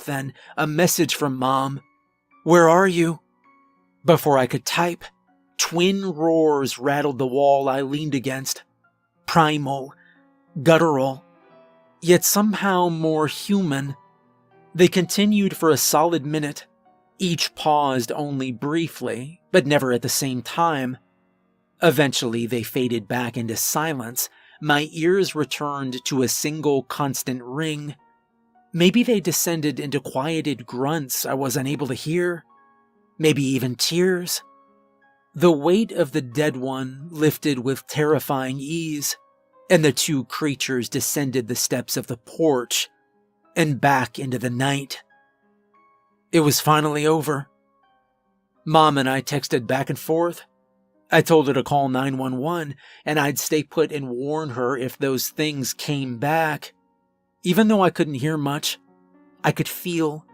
then a message from Mom. "Where are you?" Before I could type, twin roars rattled the wall I leaned against. Primal, guttural, yet somehow more human. They continued for a solid minute. Each paused only briefly, but never at the same time. Eventually, they faded back into silence. My ears returned to a single constant ring. Maybe they descended into quieted grunts I was unable to hear. Maybe even tears. The weight of the dead one lifted with terrifying ease, and the two creatures descended the steps of the porch and back into the night. It was finally over. Mom and I texted back and forth. I told her to call 911 and I'd stay put and warn her if those things came back. Even though I couldn't hear much, I could feel,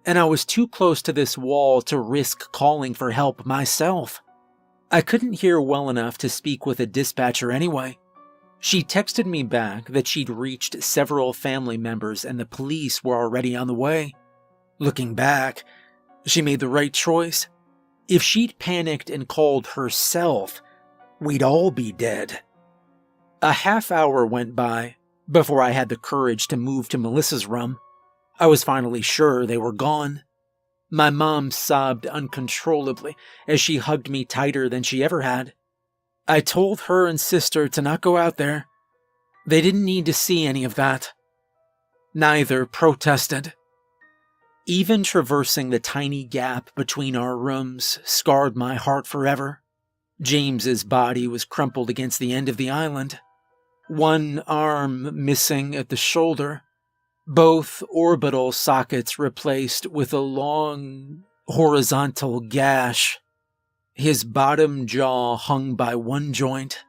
and I was too close to this wall to risk calling for help myself. I couldn't hear well enough to speak with a dispatcher anyway. She texted me back that she'd reached several family members and the police were already on the way. Looking back, she made the right choice. If she'd panicked and called herself, we'd all be dead. A half hour went by before I had the courage to move to Melissa's room. I was finally sure they were gone. My mom sobbed uncontrollably as she hugged me tighter than she ever had. I told her and sister to not go out there. They didn't need to see any of that. Neither protested. Even traversing the tiny gap between our rooms scarred my heart forever. James's body was crumpled against the end of the island. One arm missing at the shoulder. Both orbital sockets replaced with a long, horizontal gash. His bottom jaw hung by one joint.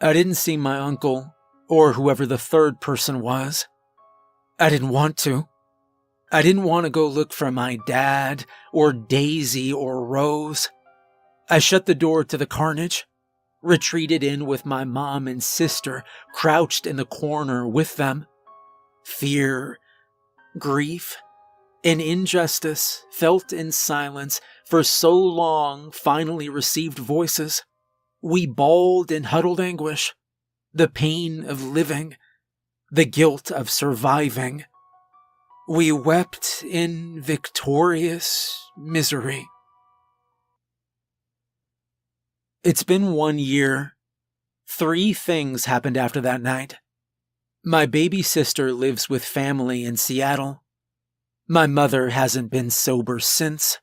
I didn't see my uncle, or whoever the third person was. I didn't want to. I didn't want to go look for my dad, or Daisy, or Rose. I shut the door to the carnage, retreated in with my mom and sister, crouched in the corner with them. Fear, grief, and injustice felt in silence for so long finally received voices. We bawled in huddled anguish, the pain of living, the guilt of surviving. We wept in victorious misery. It's been 1 year. 3 things happened after that night. My baby sister lives with family in Seattle. My mother hasn't been sober since.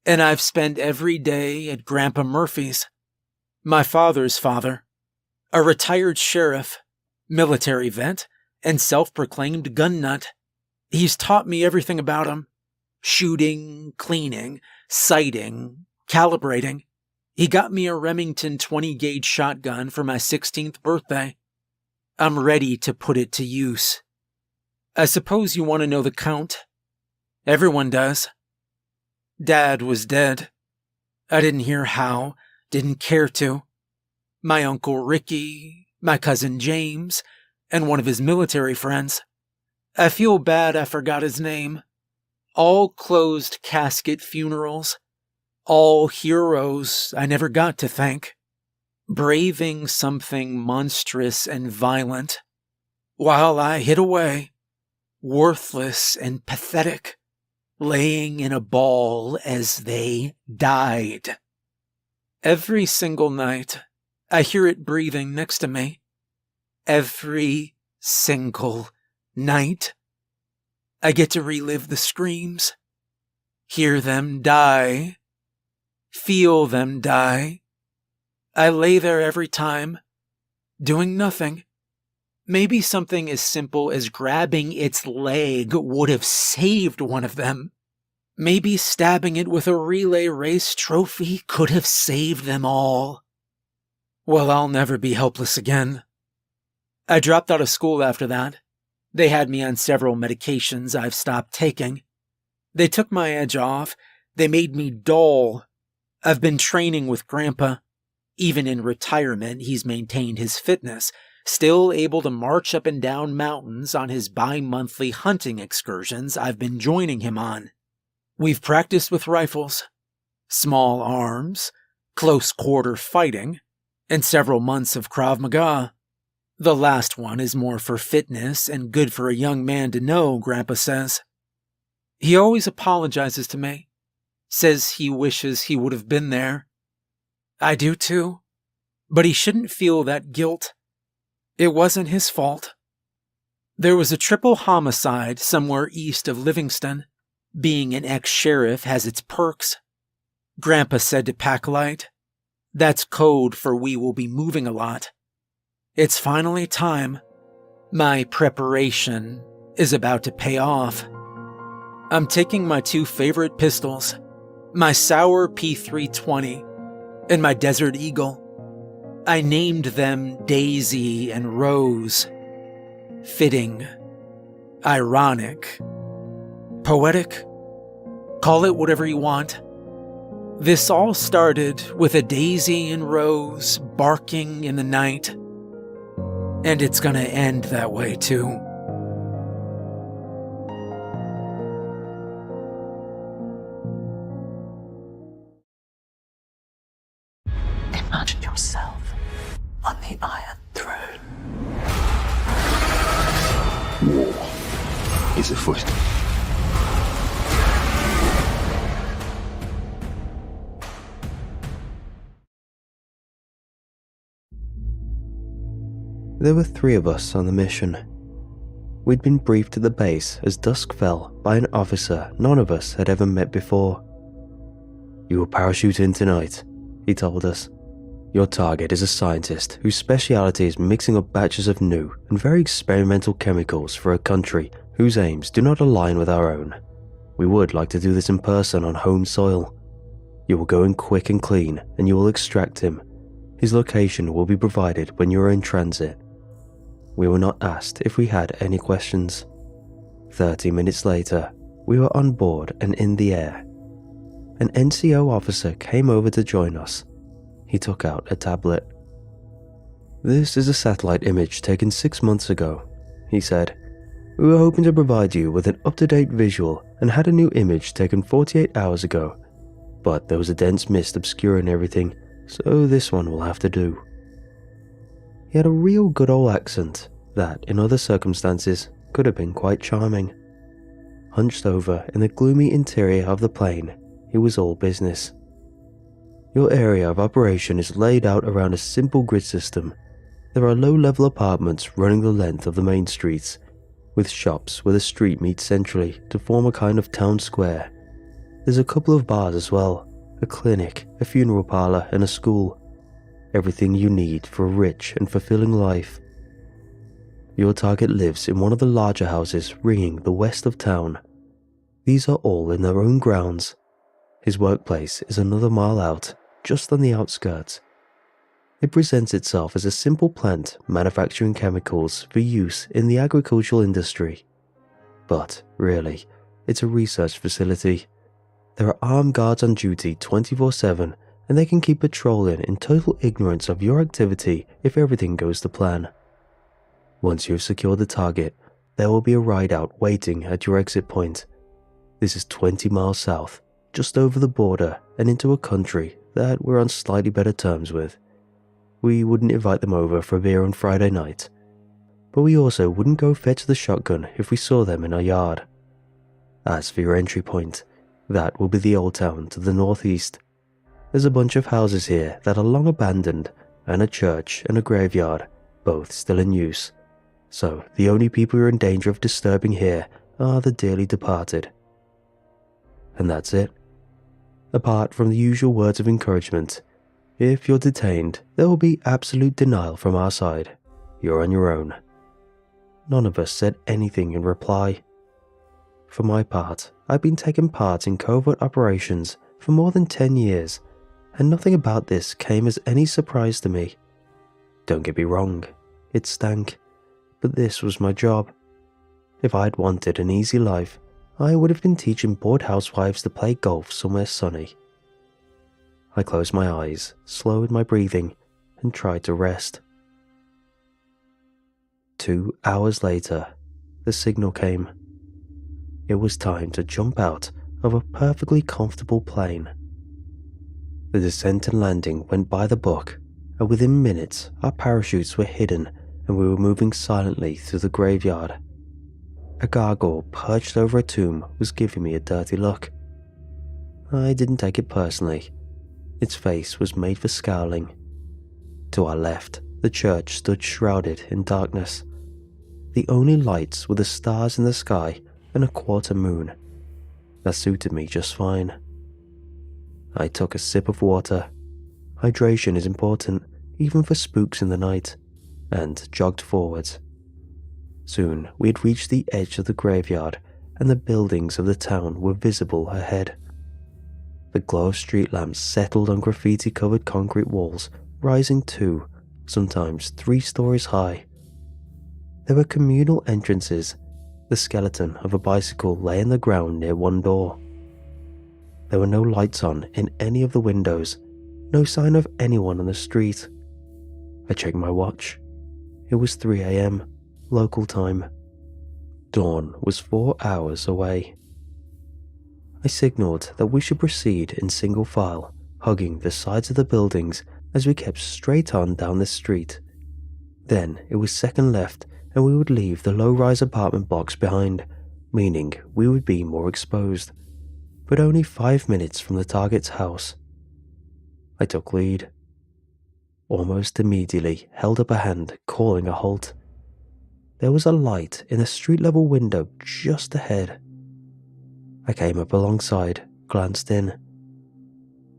And I've spent every day at Grandpa Murphy's, my father's father, a retired sheriff, military vet, and self-proclaimed gun nut. He's taught me everything about him. Shooting, cleaning, sighting, calibrating. He got me a Remington 20-gauge shotgun for my 16th birthday. I'm ready to put it to use. I suppose you want to know the count. Everyone does. Dad was dead. I didn't hear how, didn't care to. My Uncle Ricky, my cousin James, and one of his military friends. I feel bad I forgot his name. All closed casket funerals. All heroes I never got to thank. Braving something monstrous and violent, while I hid away, worthless and pathetic, laying in a ball as they died. Every single night, I hear it breathing next to me. Every single night. I get to relive the screams, hear them die, feel them die. I lay there every time, doing nothing. Maybe something as simple as grabbing its leg would have saved one of them. Maybe stabbing it with a relay race trophy could have saved them all. Well, I'll never be helpless again. I dropped out of school after that. They had me on several medications I've stopped taking. They took my edge off. They made me dull. I've been training with Grandpa. Even in retirement, he's maintained his fitness, still able to march up and down mountains on his bi-monthly hunting excursions I've been joining him on. We've practiced with rifles, small arms, close-quarter fighting, and several months of Krav Maga. The last one is more for fitness and good for a young man to know, Grandpa says. He always apologizes to me, says he wishes he would have been there. I do too, but he shouldn't feel that guilt. It wasn't his fault. There was a triple homicide somewhere east of Livingston. Being an ex-sheriff has its perks. Grandpa said to Packlight, that's code for we will be moving a lot. It's finally time. My preparation is about to pay off. I'm taking my two favorite pistols, my Sauer P320 and my Desert Eagle. I named them Daisy and Rose. Fitting. Ironic. Poetic. Call it whatever you want. This all started with a daisy and rose barking in the night. And it's gonna end that way too. Imagine yourself on the Iron Throne. War is afoot. There were 3 of us on the mission. We'd been briefed at the base as dusk fell by an officer none of us had ever met before. You will parachute in tonight, he told us. Your target is a scientist whose speciality is mixing up batches of new and very experimental chemicals for a country whose aims do not align with our own. We would like to do this in person on home soil. You will go in quick and clean and you will extract him. His location will be provided when you are in transit. We were not asked if we had any questions. 30 minutes later, we were on board and in the air. An NCO officer came over to join us. He took out a tablet. This is a satellite image taken 6 months ago, he said. We were hoping to provide you with an up-to-date visual and had a new image taken 48 hours ago. But there was a dense mist obscuring everything, so this one will have to do. He had a real good old accent that, in other circumstances, could have been quite charming. Hunched over in the gloomy interior of the plane, he was all business. Your area of operation is laid out around a simple grid system. There are low-level apartments running the length of the main streets, with shops where the street meets centrally to form a kind of town square. There's a couple of bars as well, a clinic, a funeral parlor, and a school. Everything you need for a rich and fulfilling life. Your target lives in one of the larger houses ringing the west of town. These are all in their own grounds. His workplace is another mile out, just on the outskirts. It presents itself as a simple plant manufacturing chemicals for use in the agricultural industry. But, really, it's a research facility. There are armed guards on duty 24/7, and they can keep patrolling in total ignorance of your activity if everything goes to plan. Once you've secured the target, there will be a ride-out waiting at your exit point. This is 20 miles south, just over the border and into a country that we're on slightly better terms with. We wouldn't invite them over for a beer on Friday night, but we also wouldn't go fetch the shotgun if we saw them in our yard. As for your entry point, that will be the old town to the northeast. There's a bunch of houses here that are long abandoned, and a church and a graveyard, both still in use. So the only people you're in danger of disturbing here are the dearly departed. And that's it. Apart from the usual words of encouragement, if you're detained, there will be absolute denial from our side. You're on your own. None of us said anything in reply. For my part, I've been taking part in covert operations for more than 10 years, and nothing about this came as any surprise to me. Don't get me wrong, it stank, but this was my job. If I'd wanted an easy life, I would have been teaching bored housewives to play golf somewhere sunny. I closed my eyes, slowed my breathing, and tried to rest. 2 hours later, the signal came. It was time to jump out of a perfectly comfortable plane. The descent and landing went by the book, and within minutes our parachutes were hidden and we were moving silently through the graveyard. A gargoyle perched over a tomb was giving me a dirty look. I didn't take it personally. Its face was made for scowling. To our left, the church stood shrouded in darkness. The only lights were the stars in the sky and a quarter moon. That suited me just fine. I took a sip of water. Hydration is important, even for spooks in the night, and jogged forwards. Soon we had reached the edge of the graveyard and the buildings of the town were visible ahead. The glow of street lamps settled on graffiti-covered concrete walls, rising 2, sometimes 3 stories high. There were communal entrances. The skeleton of a bicycle lay in the ground near one door. There were no lights on in any of the windows, no sign of anyone on the street. I checked my watch. It was 3 a.m, local time. Dawn was 4 hours away. I signaled that we should proceed in single file, hugging the sides of the buildings as we kept straight on down the street. Then it was second left and we would leave the low-rise apartment blocks behind, meaning we would be more exposed, but only 5 minutes from the target's house. I took lead. Almost immediately held up a hand, calling a halt. There was a light in a street-level window just ahead. I came up alongside, glanced in.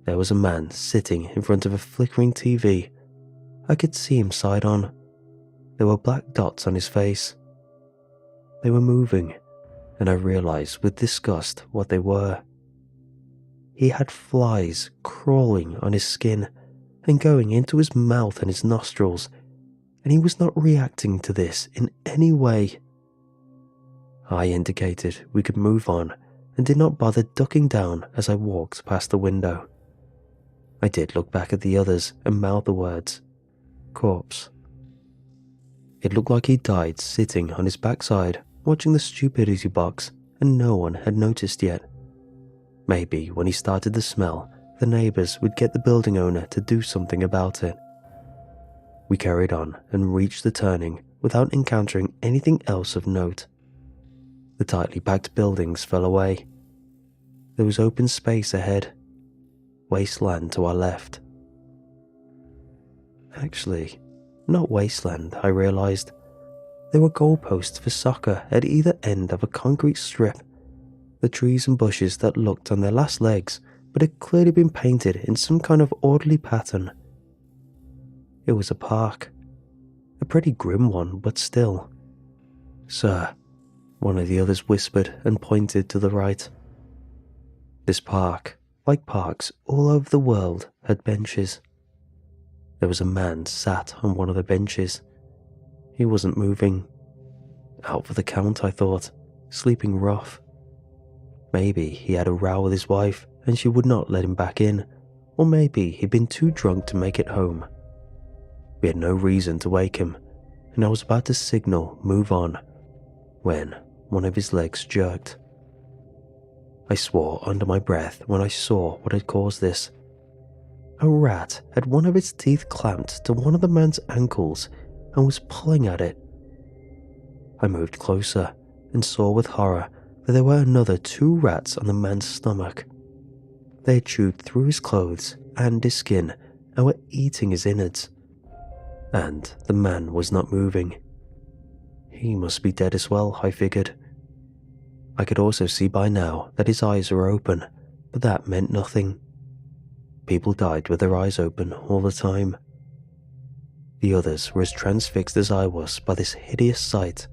There was a man sitting in front of a flickering TV. I could see him side on. There were black dots on his face. They were moving, and I realized with disgust what they were. He had flies crawling on his skin and going into his mouth and his nostrils, and he was not reacting to this in any way. I indicated we could move on and did not bother ducking down as I walked past the window. I did look back at the others and mouth the words, "Corpse." It looked like he died sitting on his backside watching the stupidity box and no one had noticed yet. Maybe when he started to smell, the neighbors would get the building owner to do something about it. We carried on and reached the turning without encountering anything else of note. The tightly packed buildings fell away. There was open space ahead, wasteland to our left. Actually, not wasteland, I realized. There were goalposts for soccer at either end of a concrete strip. The trees and bushes that looked on their last legs but had clearly been painted in some kind of orderly pattern. It was a park. A pretty grim one, but still. "Sir," one of the others whispered and pointed to the right. This park, like parks all over the world, had benches. There was a man sat on one of the benches. He wasn't moving. Out for the count, I thought, sleeping rough. Maybe he had a row with his wife and she would not let him back in, or maybe he'd been too drunk to make it home. We had no reason to wake him, and I was about to signal move on when one of his legs jerked. I swore under my breath when I saw what had caused this. A rat had one of its teeth clamped to one of the man's ankles and was pulling at it. I moved closer and saw with horror that there were another 2 rats on the man's stomach. They had chewed through his clothes and his skin and were eating his innards. And the man was not moving. He must be dead as well, I figured. I could also see by now that his eyes were open, but that meant nothing. People died with their eyes open all the time. The others were as transfixed as I was by this hideous sight.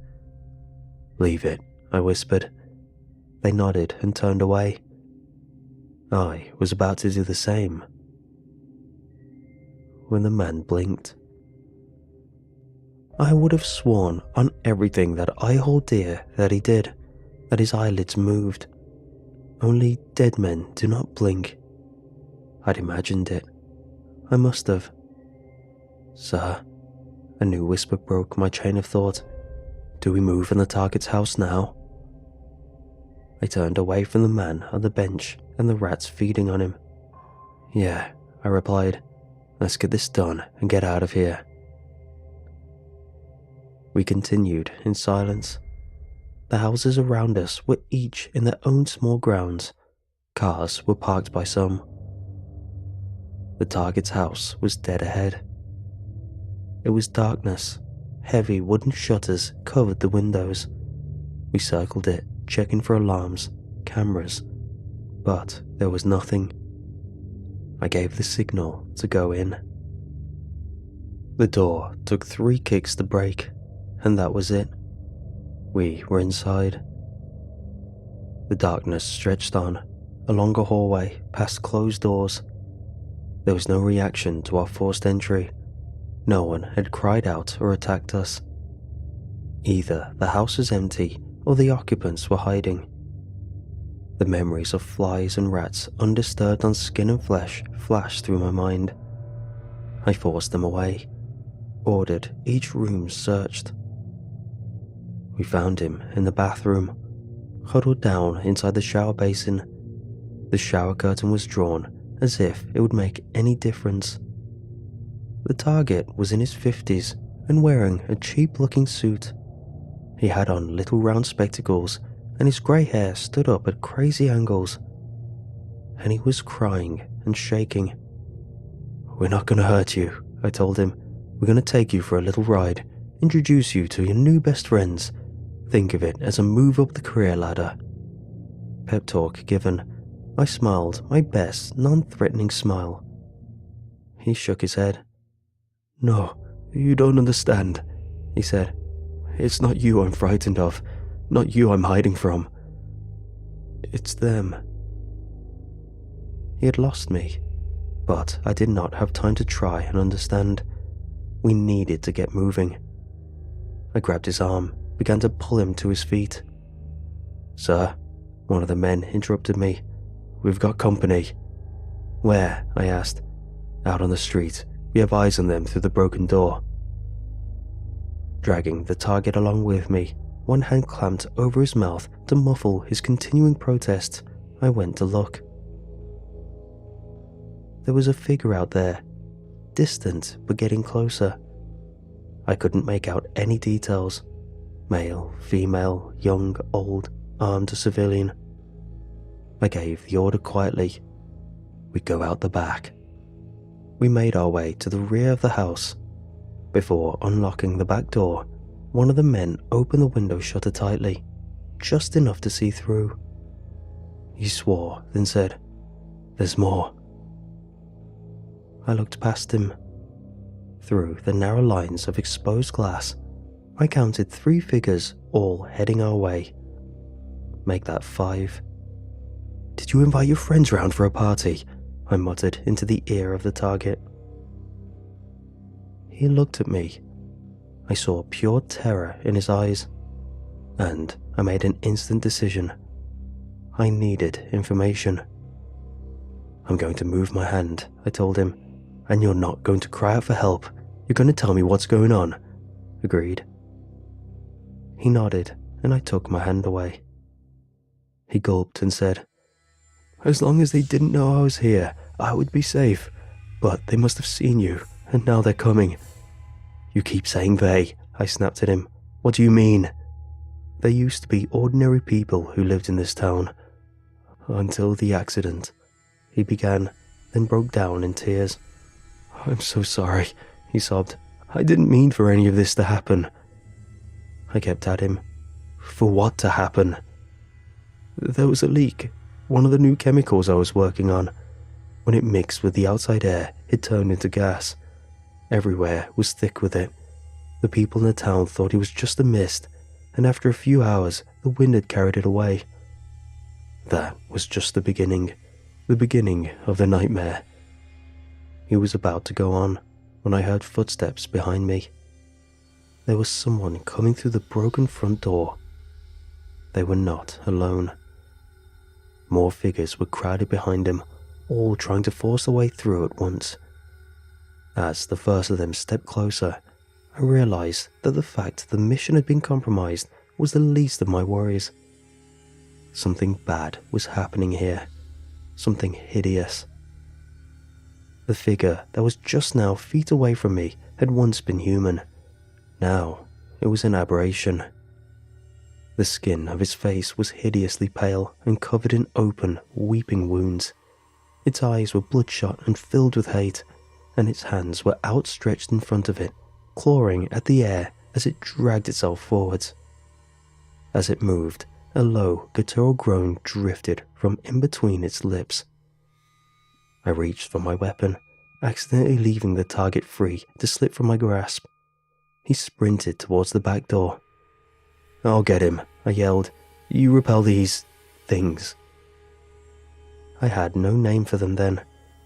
"Leave it," I whispered. They nodded and turned away. I was about to do the same when the man blinked. I would have sworn on everything that I hold dear that he did, that his eyelids moved. Only dead men do not blink. I'd imagined it. I must have. "Sir," a new whisper broke my chain of thought. Do we move in the target's house now? I turned away from the man on the bench and the rats feeding on him. Yeah, I replied. Let's get this done and get out of here. We continued in silence. The houses around us were each in their own small grounds. Cars were parked by some. The target's house was dead ahead. It was darkness. Heavy wooden shutters covered the windows. We circled it, checking for alarms, cameras, but there was nothing. I gave the signal to go in. The door took 3 kicks to break, and that was it. We were inside. The darkness stretched on, along a hallway, past closed doors. There was no reaction to our forced entry. No one had cried out or attacked us. Either the house was empty or the occupants were hiding. The memories of flies and rats undisturbed on skin and flesh flashed through my mind. I forced them away, ordered each room searched. We found him in the bathroom, huddled down inside the shower basin. The shower curtain was drawn as if it would make any difference. The target was in his 50s and wearing a cheap-looking suit. He had on little round spectacles and his grey hair stood up at crazy angles. And he was crying and shaking. "We're not going to hurt you," I told him. "We're going to take you for a little ride, introduce you to your new best friends. Think of it as a move up the career ladder." Pep talk given, I smiled my best non-threatening smile. He shook his head. "No, you don't understand," he said. "It's not you I'm frightened of, not you I'm hiding from. It's them." He had lost me, but I did not have time to try and understand. We needed to get moving. I grabbed his arm, began to pull him to his feet. "Sir," one of the men interrupted me. "We've got company." "Where?" I asked. "Out on the street. We have eyes on them through the broken door." Dragging the target along with me, one hand clamped over his mouth to muffle his continuing protests, I went to look. There was a figure out there, distant but getting closer. I couldn't make out any details. Male, female, young, old, armed or civilian. I gave the order quietly. We'd go out the back. We made our way to the rear of the house. Before unlocking the back door, one of the men opened the window shutter tightly, just enough to see through. He swore, then said, "There's more." I looked past him. Through the narrow lines of exposed glass, I counted 3 figures all heading our way. Make that 5. "Did you invite your friends round for a party?" I muttered into the ear of the target. He looked at me. I saw pure terror in his eyes, and I made an instant decision. I needed information. "I'm going to move my hand," I told him, "and you're not going to cry out for help. You're going to tell me what's going on." Agreed. He nodded, and I took my hand away. He gulped and said, "As long as they didn't know I was here, I would be safe. But they must have seen you, and now they're coming." "You keep saying they," I snapped at him. "What do you mean?" "There used to be ordinary people who lived in this town. Until the accident," he began, then broke down in tears. "I'm so sorry," he sobbed. "I didn't mean for any of this to happen." I kept at him. "For what to happen?" "There was a leak. One of the new chemicals I was working on. When it mixed with the outside air, it turned into gas. Everywhere was thick with it. The people in the town thought it was just a mist, and after a few hours, the wind had carried it away. That was just the beginning of the nightmare." He was about to go on when I heard footsteps behind me. There was someone coming through the broken front door. They were not alone. More figures were crowded behind him, all trying to force their way through at once. As the first of them stepped closer, I realized that the fact the mission had been compromised was the least of my worries. Something bad was happening here. Something hideous. The figure that was just now feet away from me had once been human. Now, it was an aberration. The skin of its face was hideously pale and covered in open, weeping wounds. Its eyes were bloodshot and filled with hate, and its hands were outstretched in front of it, clawing at the air as it dragged itself forwards. As it moved, a low, guttural groan drifted from in between its lips. I reached for my weapon, accidentally leaving the target free to slip from my grasp. He sprinted towards the back door. "I'll get him," I yelled. "You repel these things." I had no name for them then,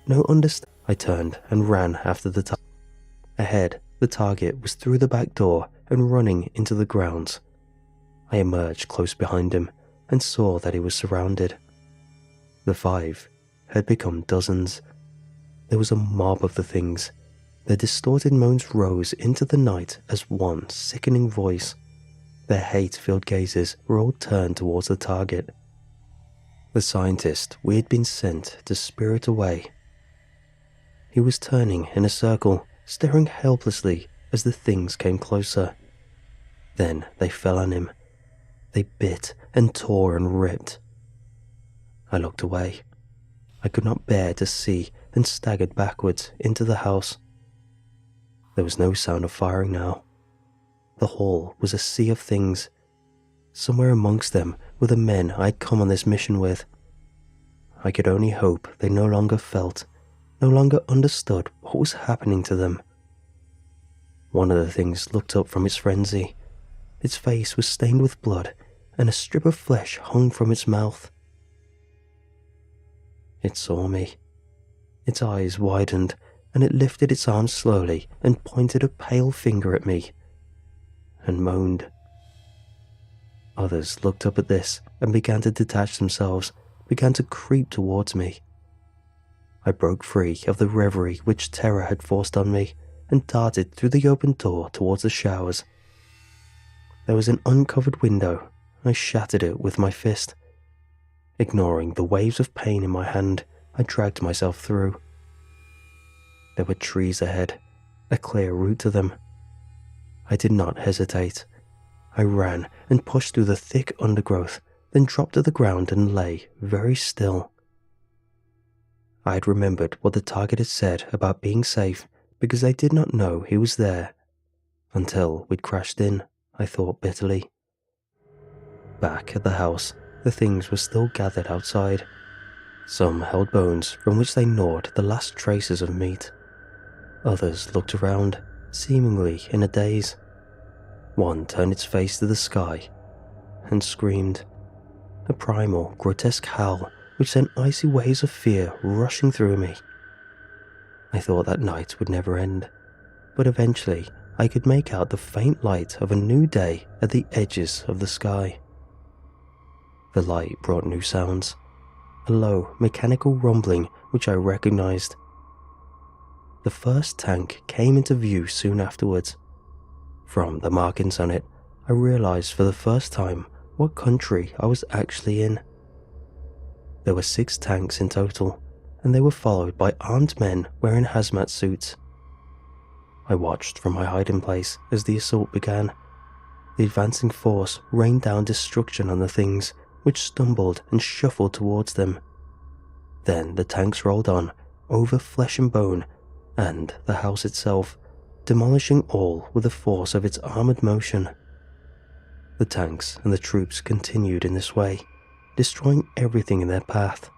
no understanding. I turned and ran after the target. Ahead, the target was through the back door and running into the grounds. I emerged close behind him and saw that he was surrounded. The 5 had become dozens. There was a mob of the things. Their distorted moans rose into the night as one sickening voice. Their hate-filled gazes were all turned towards the target. The scientist we had been sent to spirit away. He was turning in a circle, staring helplessly as the things came closer. Then they fell on him. They bit and tore and ripped. I looked away. I could not bear to see and staggered backwards into the house. There was no sound of firing now. The hall was a sea of things. Somewhere amongst them were the men I'd come on this mission with. I could only hope they no longer felt, no longer understood what was happening to them. One of the things looked up from its frenzy. Its face was stained with blood, and a strip of flesh hung from its mouth. It saw me. Its eyes widened, and it lifted its arm slowly and pointed a pale finger at me, and moaned. Others looked up at this and began to detach themselves, began to creep towards me. I broke free of the reverie which terror had forced on me and darted through the open door towards the showers. There was an uncovered window. I shattered it with my fist. Ignoring the waves of pain in my hand, I dragged myself through. There were trees ahead, a clear route to them. I did not hesitate. I ran and pushed through the thick undergrowth, then dropped to the ground and lay very still. I had remembered what the target had said about being safe because I did not know he was there. Until we'd crashed in, I thought bitterly. Back at the house, the things were still gathered outside. Some held bones from which they gnawed the last traces of meat. Others looked around, seemingly in a daze. One turned its face to the sky and screamed. A primal, grotesque howl which sent icy waves of fear rushing through me. I thought that night would never end, but eventually I could make out the faint light of a new day at the edges of the sky. The light brought new sounds, a low, mechanical rumbling which I recognized. The first tank came into view soon afterwards. From the markings on it, I realized for the first time what country I was actually in. There were 6 tanks in total, and they were followed by armed men wearing hazmat suits. I watched from my hiding place as the assault began. The advancing force rained down destruction on the things, which stumbled and shuffled towards them. Then the tanks rolled on, over flesh and bone, and the house itself, demolishing all with the force of its armored motion. The tanks and the troops continued in this way, destroying everything in their path.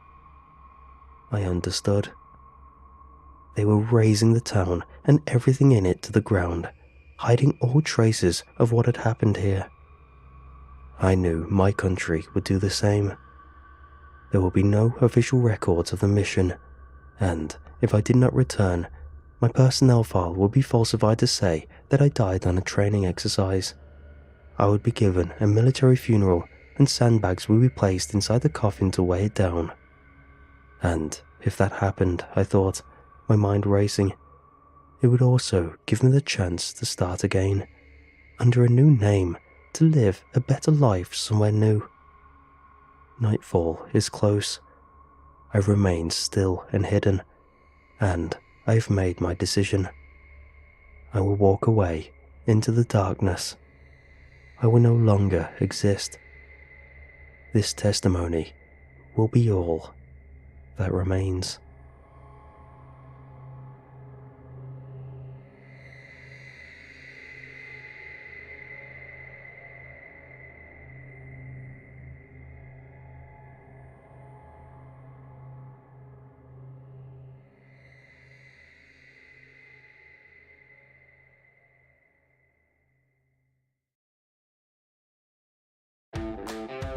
I understood. They were razing the town and everything in it to the ground, hiding all traces of what had happened here. I knew my country would do the same. There will be no official records of the mission, and if I did not return, my personnel file would be falsified to say that I died on a training exercise. I would be given a military funeral and sandbags would be placed inside the coffin to weigh it down. And if that happened, I thought, my mind racing, it would also give me the chance to start again, under a new name, to live a better life somewhere new. Nightfall is close. I remain still and hidden, and I've made my decision. I will walk away into the darkness. I will no longer exist. This testimony will be all that remains.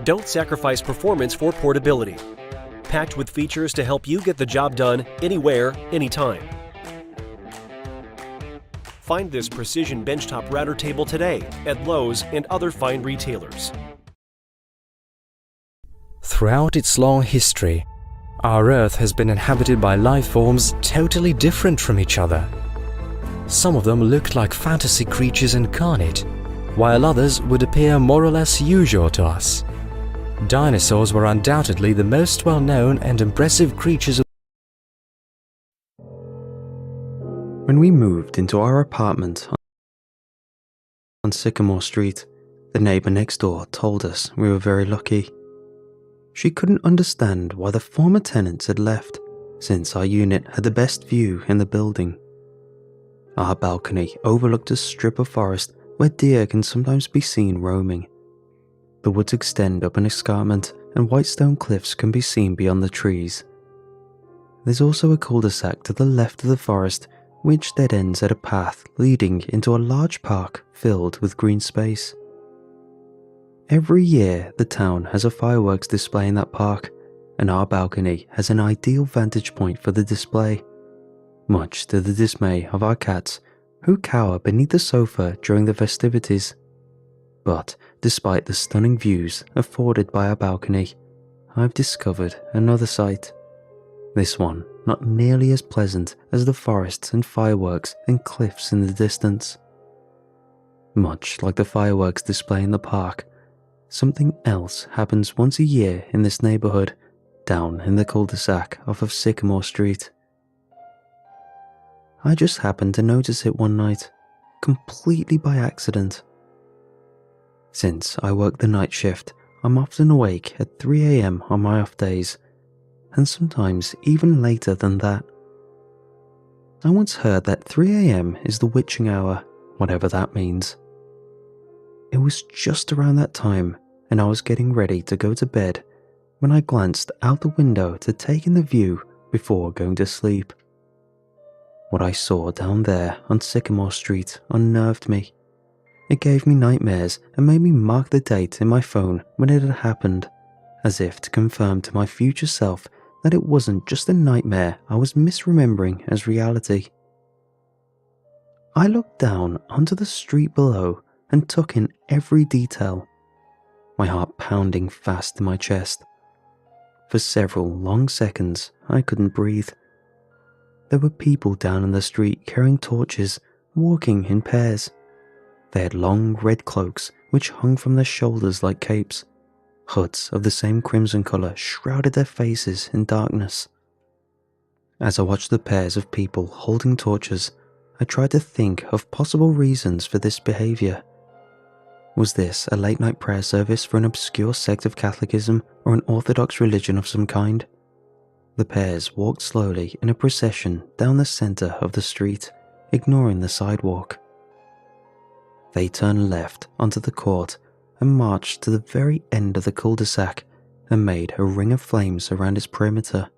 Don't sacrifice performance for portability. Packed with features to help you get the job done anywhere, anytime. Find this precision benchtop router table today at Lowe's and other fine retailers. Throughout its long history, our Earth has been inhabited by life forms totally different from each other. Some of them looked like fantasy creatures incarnate, while others would appear more or less usual to us. Dinosaurs were undoubtedly the most well-known and impressive creatures. When we moved into our apartment on Sycamore Street, the neighbour next door told us we were very lucky. She couldn't understand why the former tenants had left, since our unit had the best view in the building. Our balcony overlooked a strip of forest where deer can sometimes be seen roaming. The woods extend up an escarpment, and white stone cliffs can be seen beyond the trees. There's also a cul-de-sac to the left of the forest, which dead ends at a path leading into a large park filled with green space. Every year, the town has a fireworks display in that park, and our balcony has an ideal vantage point for the display, much to the dismay of our cats, who cower beneath the sofa during the festivities. But despite the stunning views afforded by our balcony, I've discovered another sight. This one not nearly as pleasant as the forests and fireworks and cliffs in the distance. Much like the fireworks display in the park, something else happens once a year in this neighbourhood, down in the cul-de-sac off of Sycamore Street. I just happened to notice it one night, completely by accident. Since I work the night shift, I'm often awake at 3 AM on my off days, and sometimes even later than that. I once heard that 3 AM is the witching hour, whatever that means. It was just around that time, and I was getting ready to go to bed when I glanced out the window to take in the view before going to sleep. What I saw down there on Sycamore Street unnerved me. It gave me nightmares and made me mark the date in my phone when it had happened, as if to confirm to my future self that it wasn't just a nightmare I was misremembering as reality. I looked down onto the street below and took in every detail, my heart pounding fast in my chest. For several long seconds, I couldn't breathe. There were people down in the street carrying torches, walking in pairs. They had long red cloaks which hung from their shoulders like capes. Hoods of the same crimson colour shrouded their faces in darkness. As I watched the pairs of people holding torches, I tried to think of possible reasons for this behaviour. Was this a late-night prayer service for an obscure sect of Catholicism or an Orthodox religion of some kind? The pairs walked slowly in a procession down the centre of the street, ignoring the sidewalk. They turned left onto the court and marched to the very end of the cul-de-sac and made a ring of flames around its perimeter.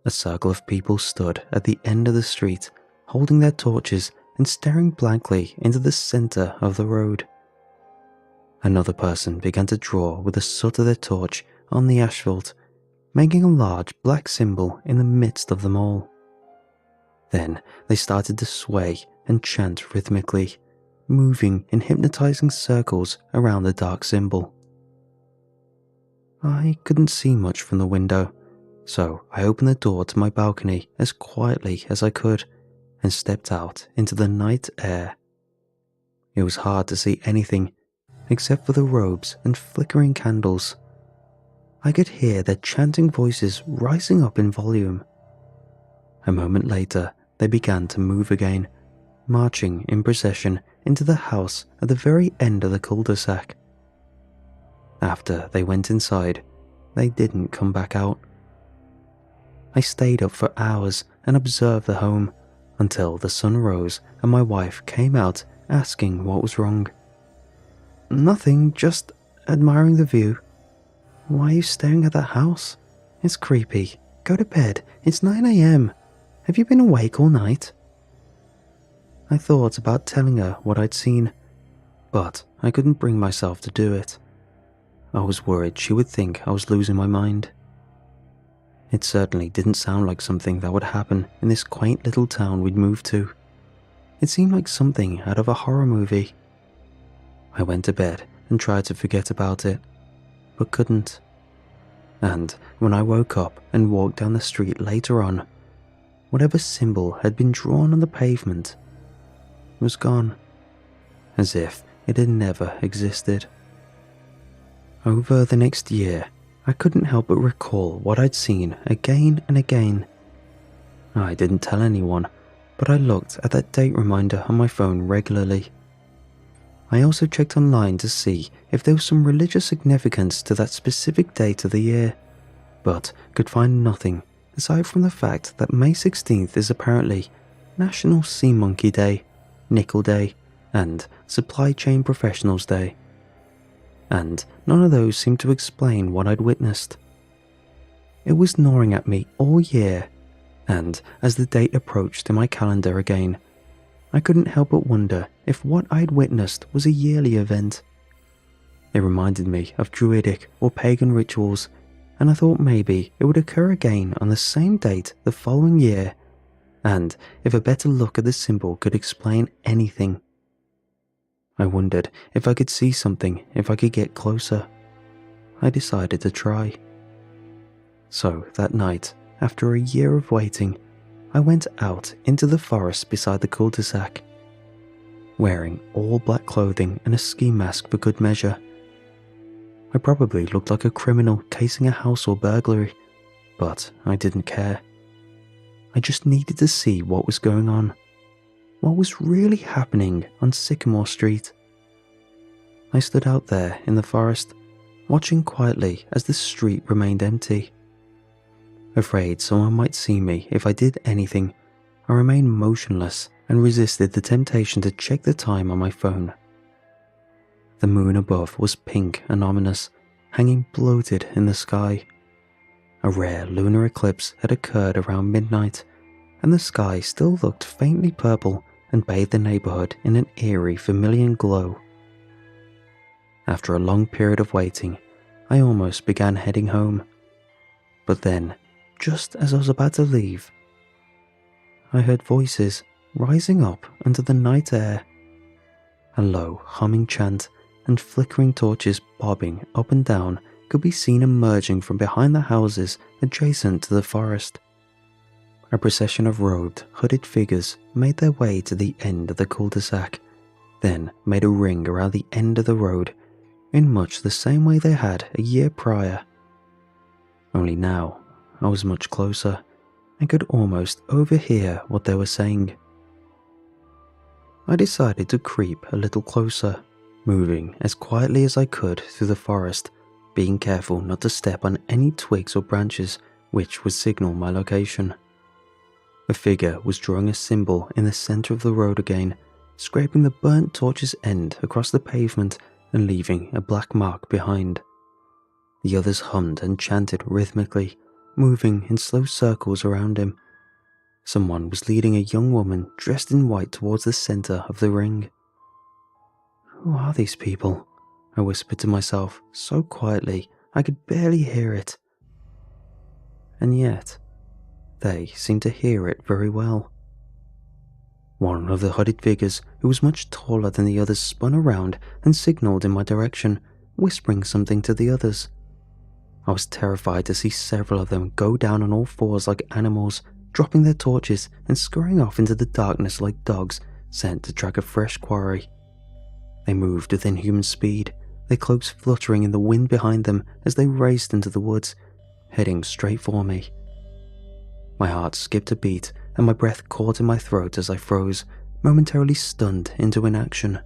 A circle of people stood at the end of the street, holding their torches and staring blankly into the centre of the road. Another person began to draw with the soot of their torch on the asphalt, making a large black symbol in the midst of them all. Then they started to sway and chant rhythmically, moving in hypnotizing circles around the dark symbol. I couldn't see much from the window, so I opened the door to my balcony as quietly as I could and stepped out into the night air. It was hard to see anything except for the robes and flickering candles. I could hear their chanting voices rising up in volume. A moment later, they began to move again, marching in procession into the house at the very end of the cul-de-sac. After they went inside, they didn't come back out. I stayed up for hours and observed the home until the sun rose and my wife came out asking what was wrong. "Nothing, just admiring the view." "Why are you staring at that house? It's creepy. Go to bed. It's 9 a.m. Have you been awake all night?" I thought about telling her what I'd seen, but I couldn't bring myself to do it. I was worried she would think I was losing my mind. It certainly didn't sound like something that would happen in this quaint little town we'd moved to. It seemed like something out of a horror movie. I went to bed and tried to forget about it, but couldn't. And when I woke up and walked down the street later on, whatever symbol had been drawn on the pavement was gone, as if it had never existed. Over the next year, I couldn't help but recall what I'd seen again and again. I didn't tell anyone, but I looked at that date reminder on my phone regularly. I also checked online to see if there was some religious significance to that specific date of the year, but could find nothing aside from the fact that May 16th is apparently National Sea Monkey Day, Nickel Day, and Supply Chain Professionals Day. And none of those seemed to explain what I'd witnessed. It was gnawing at me all year, and as the date approached in my calendar again, I couldn't help but wonder if what I'd witnessed was a yearly event. It reminded me of druidic or pagan rituals, and I thought maybe it would occur again on the same date the following year, and if a better look at the symbol could explain anything. I wondered if I could see something if I could get closer. I decided to try. So that night, after a year of waiting, I went out into the forest beside the cul-de-sac, wearing all black clothing and a ski mask for good measure. I probably looked like a criminal casing a house or burglary, but I didn't care. I just needed to see what was going on. What was really happening on Sycamore Street? I stood out there in the forest, watching quietly as the street remained empty. Afraid someone might see me if I did anything, I remained motionless and resisted the temptation to check the time on my phone. The moon above was pink and ominous, hanging bloated in the sky. A rare lunar eclipse had occurred around midnight, and the sky still looked faintly purple and bathed the neighborhood in an eerie vermilion glow. After a long period of waiting, I almost began heading home. But then, just as I was about to leave, I heard voices rising up under the night air. A low, humming chant and flickering torches bobbing up and down could be seen emerging from behind the houses adjacent to the forest. A procession of robed, hooded figures made their way to the end of the cul-de-sac, then made a ring around the end of the road, in much the same way they had a year prior. Only now, I was much closer, and could almost overhear what they were saying. I decided to creep a little closer, moving as quietly as I could through the forest, being careful not to step on any twigs or branches which would signal my location. A figure was drawing a symbol in the center of the road again, scraping the burnt torch's end across the pavement and leaving a black mark behind. The others hummed and chanted rhythmically, moving in slow circles around him. Someone was leading a young woman dressed in white towards the center of the ring. "Who are these people?" I whispered to myself so quietly I could barely hear it. And yet, they seemed to hear it very well. One of the hooded figures, who was much taller than the others, spun around and signaled in my direction, whispering something to the others. I was terrified to see several of them go down on all fours like animals, dropping their torches and scurrying off into the darkness like dogs sent to track a fresh quarry. They moved with inhuman speed, their cloaks fluttering in the wind behind them as they raced into the woods, heading straight for me. My heart skipped a beat and my breath caught in my throat as I froze, momentarily stunned into inaction.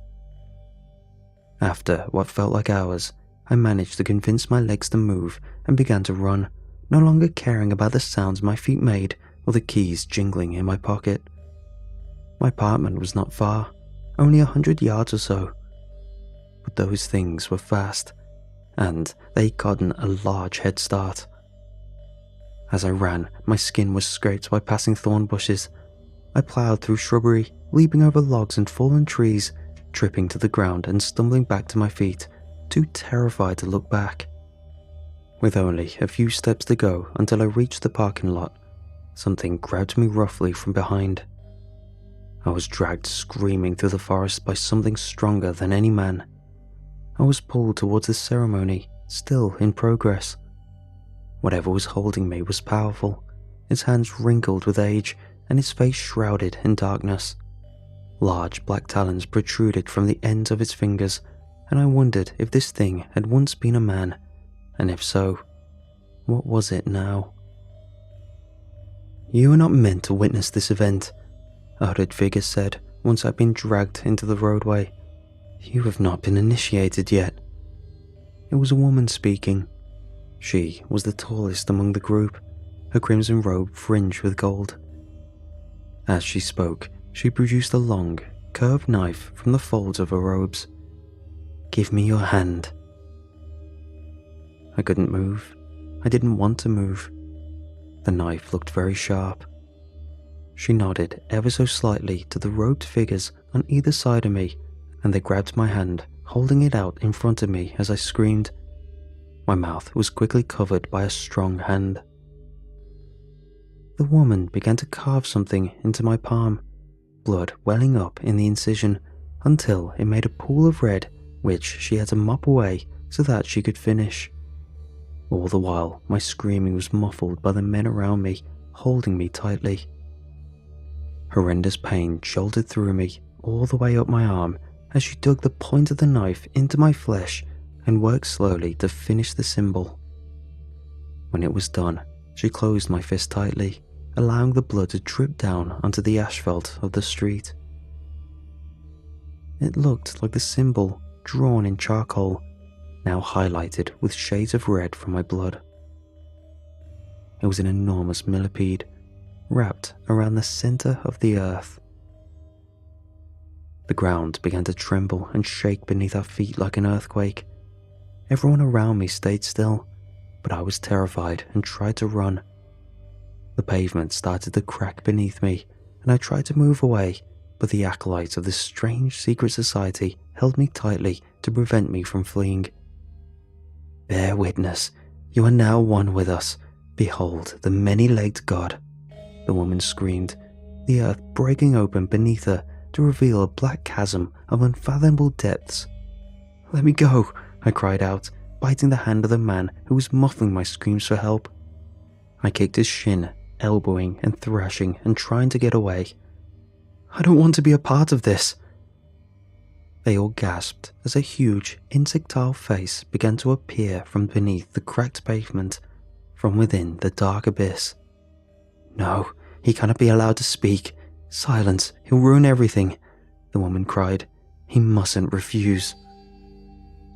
After what felt like hours, I managed to convince my legs to move and began to run, no longer caring about the sounds my feet made or the keys jingling in my pocket. My apartment was not far, only 100 yards or so. But those things were fast, and they'd gotten a large head start. As I ran, my skin was scraped by passing thorn bushes. I ploughed through shrubbery, leaping over logs and fallen trees, tripping to the ground and stumbling back to my feet, too terrified to look back. With only a few steps to go until I reached the parking lot, something grabbed me roughly from behind. I was dragged screaming through the forest by something stronger than any man. I was pulled towards the ceremony, still in progress. Whatever was holding me was powerful, its hands wrinkled with age and its face shrouded in darkness. Large black talons protruded from the ends of its fingers, and I wondered if this thing had once been a man, and if so, what was it now? "You are not meant to witness this event," a hooded figure said once I'd been dragged into the roadway. "You have not been initiated yet." It was a woman speaking. She was the tallest among the group, her crimson robe fringed with gold. As she spoke, she produced a long, curved knife from the folds of her robes. "Give me your hand." I couldn't move. I didn't want to move. The knife looked very sharp. She nodded ever so slightly to the robed figures on either side of me, and they grabbed my hand, holding it out in front of me as I screamed. My mouth was quickly covered by a strong hand. The woman began to carve something into my palm, blood welling up in the incision until it made a pool of red, which she had to mop away so that she could finish. All the while, my screaming was muffled by the men around me, holding me tightly. Horrendous pain jolted through me all the way up my arm as she dug the point of the knife into my flesh and worked slowly to finish the symbol. When it was done, she closed my fist tightly, allowing the blood to drip down onto the asphalt of the street. It looked like the symbol drawn in charcoal, now highlighted with shades of red from my blood. It was an enormous millipede, wrapped around the center of the earth. The ground began to tremble and shake beneath our feet like an earthquake. Everyone around me stayed still, but I was terrified and tried to run. The pavement started to crack beneath me, and I tried to move away, but the acolytes of this strange secret society held me tightly to prevent me from fleeing. "Bear witness, you are now one with us. Behold the many-legged god," the woman screamed, the earth breaking open beneath her to reveal a black chasm of unfathomable depths. "Let me go," I cried out, biting the hand of the man who was muffling my screams for help. I kicked his shin, elbowing and thrashing and trying to get away. "I don't want to be a part of this." They all gasped as a huge, insectile face began to appear from beneath the cracked pavement, from within the dark abyss. "No, he cannot be allowed to speak. Silence, he'll ruin everything," the woman cried. "He mustn't refuse."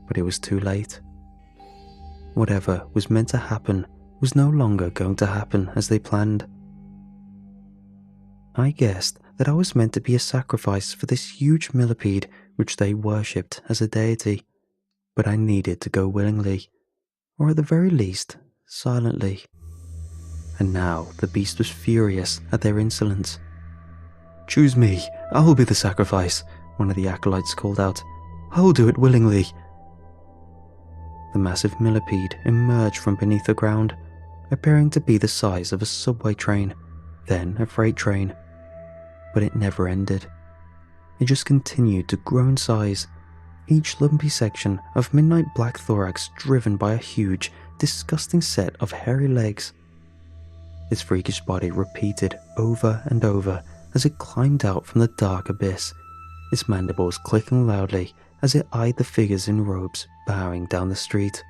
But it was too late. Whatever was meant to happen was no longer going to happen as they planned. I guessed that I was meant to be a sacrifice for this huge millipede which they worshipped as a deity, but I needed to go willingly, or at the very least, silently. And now the beast was furious at their insolence. "Choose me, I'll be the sacrifice," one of the acolytes called out. "I'll do it willingly." The massive millipede emerged from beneath the ground, appearing to be the size of a subway train, then a freight train. But it never ended. It just continued to grow in size, each lumpy section of midnight black thorax driven by a huge, disgusting set of hairy legs. Its freakish body repeated over and over as it climbed out from the dark abyss, its mandibles clicking loudly as it eyed the figures in robes bowing down the street.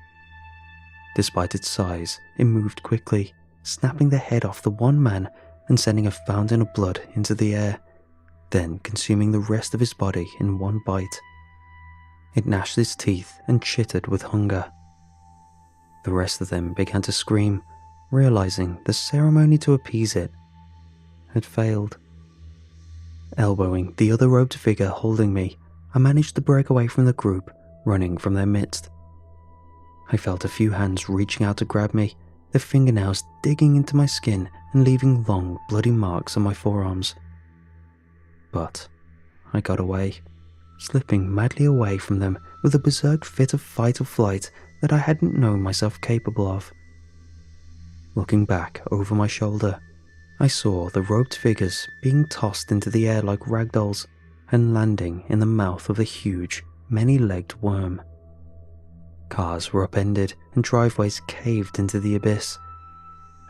Despite its size, it moved quickly, snapping the head off the one man and sending a fountain of blood into the air, then consuming the rest of his body in one bite. It gnashed its teeth and chittered with hunger. The rest of them began to scream, realizing the ceremony to appease it had failed. Elbowing the other robed figure holding me, I managed to break away from the group, running from their midst. I felt a few hands reaching out to grab me, their fingernails digging into my skin and leaving long, bloody marks on my forearms. But I got away, slipping madly away from them with a berserk fit of fight or flight that I hadn't known myself capable of. Looking back over my shoulder, I saw the robed figures being tossed into the air like ragdolls and landing in the mouth of the huge, many-legged worm. Cars were upended and driveways caved into the abyss.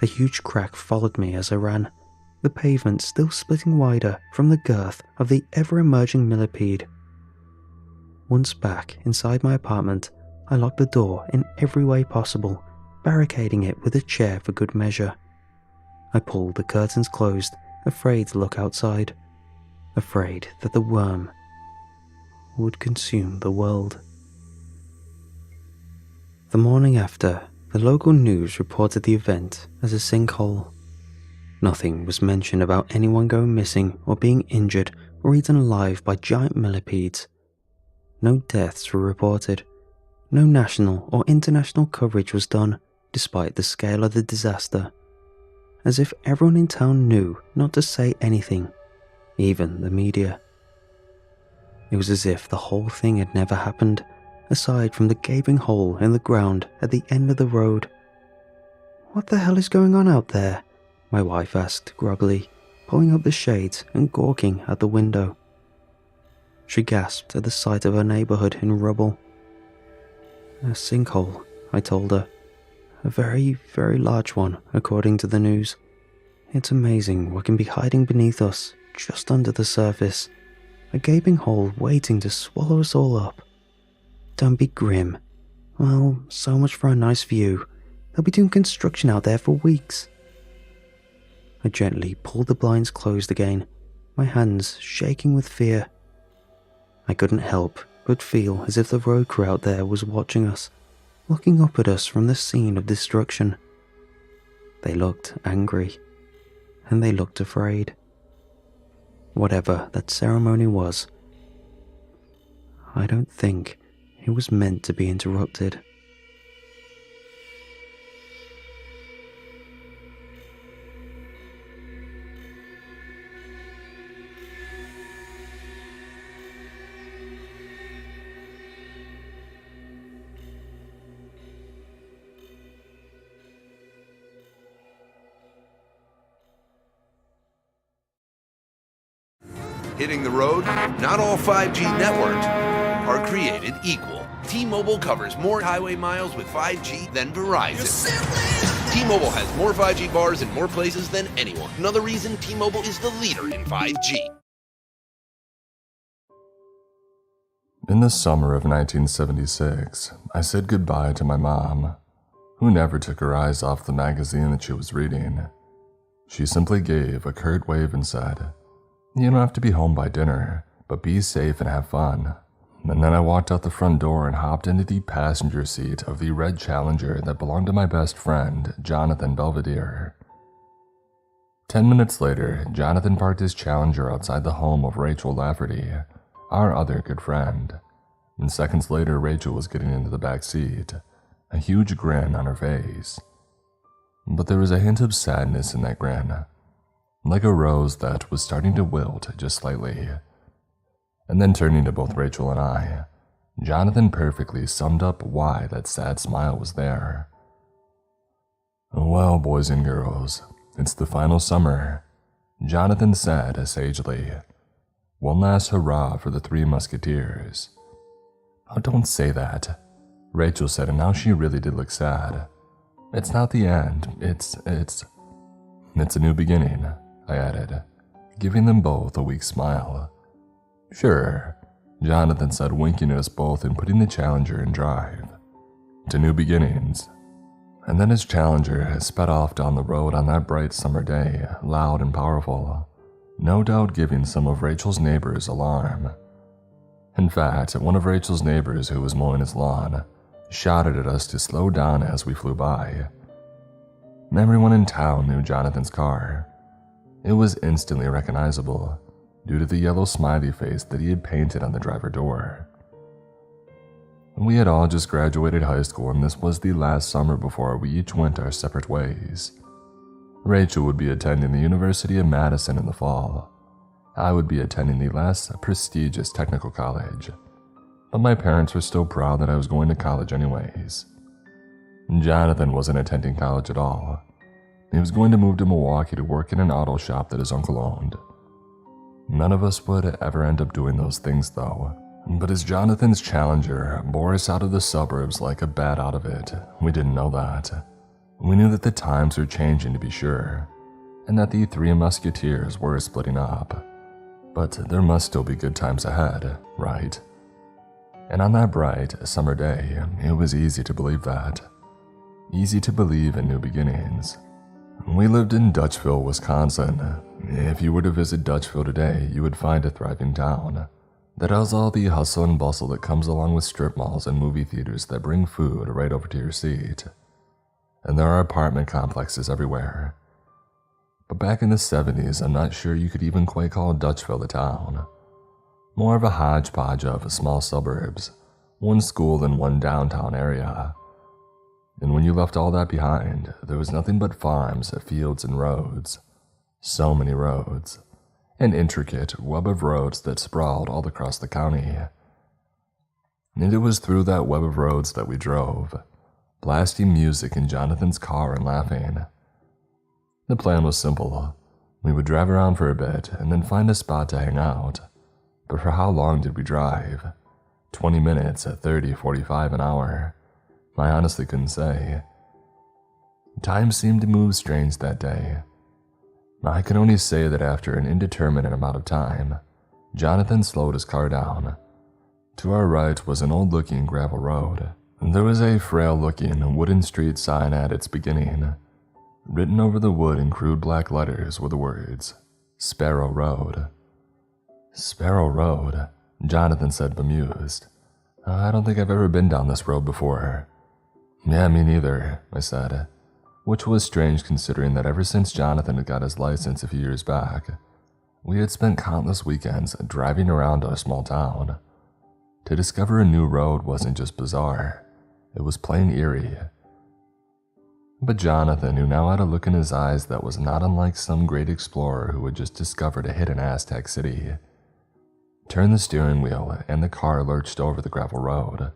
A huge crack followed me as I ran, the pavement still splitting wider from the girth of the ever-emerging millipede. Once back inside my apartment, I locked the door in every way possible, barricading it with a chair for good measure. I pulled the curtains closed, afraid to look outside, afraid that the worm would consume the world. The morning after, the local news reported the event as a sinkhole. Nothing was mentioned about anyone going missing or being injured or eaten alive by giant millipedes. No deaths were reported. No national or international coverage was done, despite the scale of the disaster. As if everyone in town knew not to say anything, even the media. It was as if the whole thing had never happened, aside from the gaping hole in the ground at the end of the road. "What the hell is going on out there?" my wife asked groggily, pulling up the shades and gawking at the window. She gasped at the sight of her neighborhood in rubble. "A sinkhole," I told her. "A very, very large one, according to the news. It's amazing what can be hiding beneath us, just under the surface. A gaping hole waiting to swallow us all up. Don't be grim. Well, so much for a nice view. They'll be doing construction out there for weeks." I gently pulled the blinds closed again, my hands shaking with fear. I couldn't help but feel as if the road crew out there was watching us, looking up at us from the scene of destruction. They looked angry, and they looked afraid. Whatever that ceremony was, I don't think it was meant to be interrupted. Hitting the road? Not all 5G networks are created equal. T-Mobile covers more highway miles with 5G than Verizon. T-Mobile has more 5G bars in more places than anyone. Another reason T-Mobile is the leader in 5G. In the summer of 1976, I said goodbye to my mom, who never took her eyes off the magazine that she was reading. She simply gave a curt wave and said, "You don't have to be home by dinner, but be safe and have fun." And then I walked out the front door and hopped into the passenger seat of the red Challenger that belonged to my best friend, Jonathan Belvedere. 10 minutes later, Jonathan parked his Challenger outside the home of Rachel Lafferty, our other good friend. And seconds later, Rachel was getting into the back seat, a huge grin on her face. But there was a hint of sadness in that grin, like a rose that was starting to wilt just slightly. And then turning to both Rachel and I, Jonathan perfectly summed up why that sad smile was there. "Well, boys and girls, it's the final summer," Jonathan said sagely. "One last hurrah for the Three Musketeers." "Oh, don't say that," Rachel said, and now she really did look sad. "It's not the end, it's... It's a new beginning, I added, giving them both a weak smile. Sure, Jonathan said, winking at us both and putting the Challenger in drive. To new beginnings. And then his Challenger sped off down the road on that bright summer day, loud and powerful, no doubt giving some of Rachel's neighbors alarm. In fact, one of Rachel's neighbors who was mowing his lawn shouted at us to slow down as we flew by. Everyone in town knew Jonathan's car. It was instantly recognizable due to the yellow smiley face that he had painted on the driver door. We had all just graduated high school, and this was the last summer before we each went our separate ways. Rachel would be attending the University of Madison in the fall. I would be attending the less prestigious technical college, but my parents were still proud that I was going to college anyways. Jonathan wasn't attending college at all. He was going to move to Milwaukee to work in an auto shop that his uncle owned. None of us would ever end up doing those things though, but as Jonathan's Challenger bore us out of the suburbs like a bat out of it, we didn't know that. We knew that the times were changing to be sure, and that the Three Musketeers were splitting up. But there must still be good times ahead, right? And on that bright summer day, it was easy to believe that. Easy to believe in new beginnings. We lived in Dutchville, Wisconsin. If you were to visit Dutchville today, you would find a thriving town that has all the hustle and bustle that comes along with strip malls and movie theaters that bring food right over to your seat. And there are apartment complexes everywhere. But back in the 70s, I'm not sure you could even quite call Dutchville a town. More of a hodgepodge of small suburbs, one school and one downtown area. And when you left all that behind, there was nothing but farms, fields, and roads. So many roads. An intricate web of roads that sprawled all across the county. And it was through that web of roads that we drove, blasting music in Jonathan's car and laughing. The plan was simple. We would drive around for a bit and then find a spot to hang out. But for how long did we drive? 20 minutes, 30, 45, an hour. I honestly couldn't say. Time seemed to move strange that day. I can only say that after an indeterminate amount of time, Jonathan slowed his car down. To our right was an old-looking gravel road. There was a frail-looking wooden street sign at its beginning. Written over the wood in crude black letters were the words, Sparrow Road. Sparrow Road, Jonathan said, bemused. I don't think I've ever been down this road before. Yeah, me neither, I said, which was strange considering that ever since Jonathan had got his license a few years back, we had spent countless weekends driving around our small town. To discover a new road wasn't just bizarre, it was plain eerie. But Jonathan, who now had a look in his eyes that was not unlike some great explorer who had just discovered a hidden Aztec city, turned the steering wheel and the car lurched over the gravel road.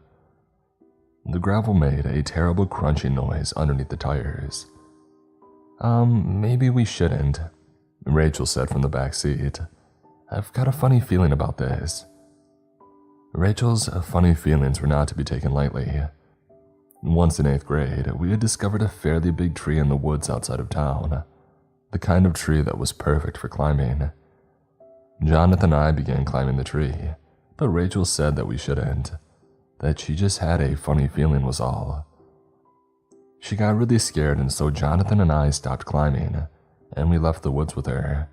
The gravel made a terrible crunching noise underneath the tires. Maybe we shouldn't, Rachel said from the back seat. I've got a funny feeling about this. Rachel's funny feelings were not to be taken lightly. Once in 8th grade, we had discovered a fairly big tree in the woods outside of town, the kind of tree that was perfect for climbing. Jonathan and I began climbing the tree, but Rachel said that we shouldn't, that she just had a funny feeling was all. She got really scared, and so Jonathan and I stopped climbing, and we left the woods with her.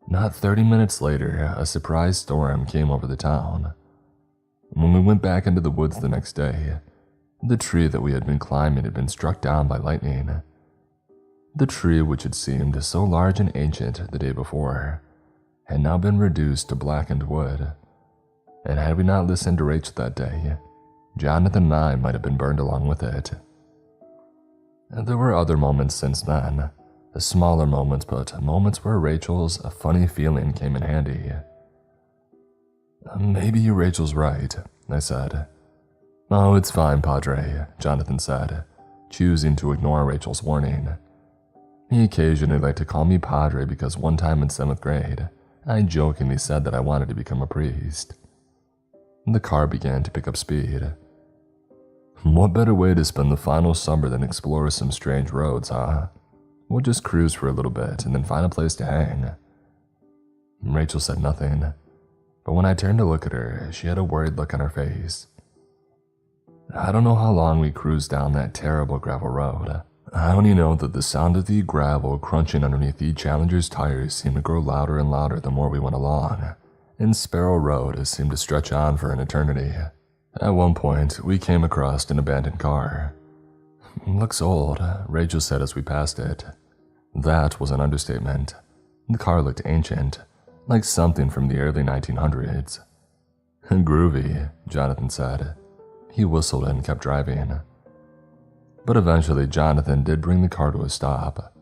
Not 30 minutes later, a surprise storm came over the town. When we went back into the woods the next day, the tree that we had been climbing had been struck down by lightning. The tree, which had seemed so large and ancient the day before, had now been reduced to blackened wood. And had we not listened to Rachel that day, Jonathan and I might have been burned along with it. There were other moments since then, smaller moments, but moments where Rachel's funny feeling came in handy. Maybe Rachel's right, I said. Oh, it's fine, Padre, Jonathan said, choosing to ignore Rachel's warning. He occasionally liked to call me Padre because one time in 7th grade, I jokingly said that I wanted to become a priest. The car began to pick up speed. What better way to spend the final summer than explore some strange roads, huh? We'll just cruise for a little bit and then find a place to hang." Rachel said nothing, but when I turned to look at her, she had a worried look on her face. I don't know how long we cruised down that terrible gravel road. I only know that the sound of the gravel crunching underneath the Challenger's tires seemed to grow louder and louder the more we went along, and Sparrow Road seemed to stretch on for an eternity. At one point, we came across an abandoned car. "Looks old," Rachel said as we passed it. That was an understatement. The car looked ancient, like something from the early 1900s. "Groovy," Jonathan said. He whistled and kept driving. But eventually Jonathan did bring the car to a stop.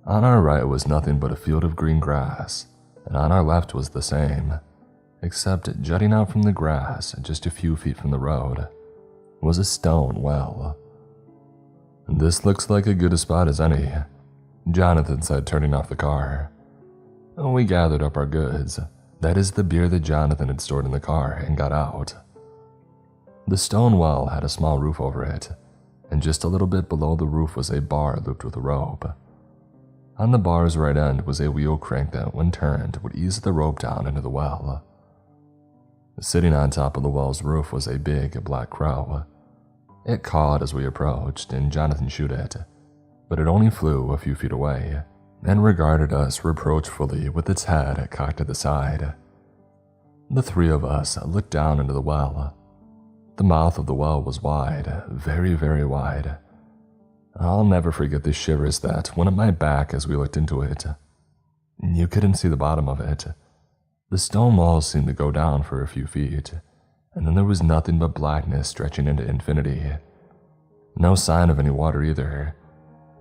On our right was nothing but a field of green grass, and on our left was the same, except jutting out from the grass just a few feet from the road was a stone well. "This looks like as good a spot as any," Jonathan said, turning off the car. We gathered up our goods, that is the beer that Jonathan had stored in the car, and got out. The stone well had a small roof over it, and just a little bit below the roof was a bar looped with a rope. On the bar's right end was a wheel crank that, when turned, would ease the rope down into the well. Sitting on top of the well's roof was a big black crow. It cawed as we approached, and Jonathan shot it, but it only flew a few feet away and regarded us reproachfully with its head cocked to the side. The three of us looked down into the well. The mouth of the well was wide, very, very wide. I'll never forget the shivers that went up my back as we looked into it. You couldn't see the bottom of it. The stone walls seemed to go down for a few feet, and then there was nothing but blackness stretching into infinity. No sign of any water either.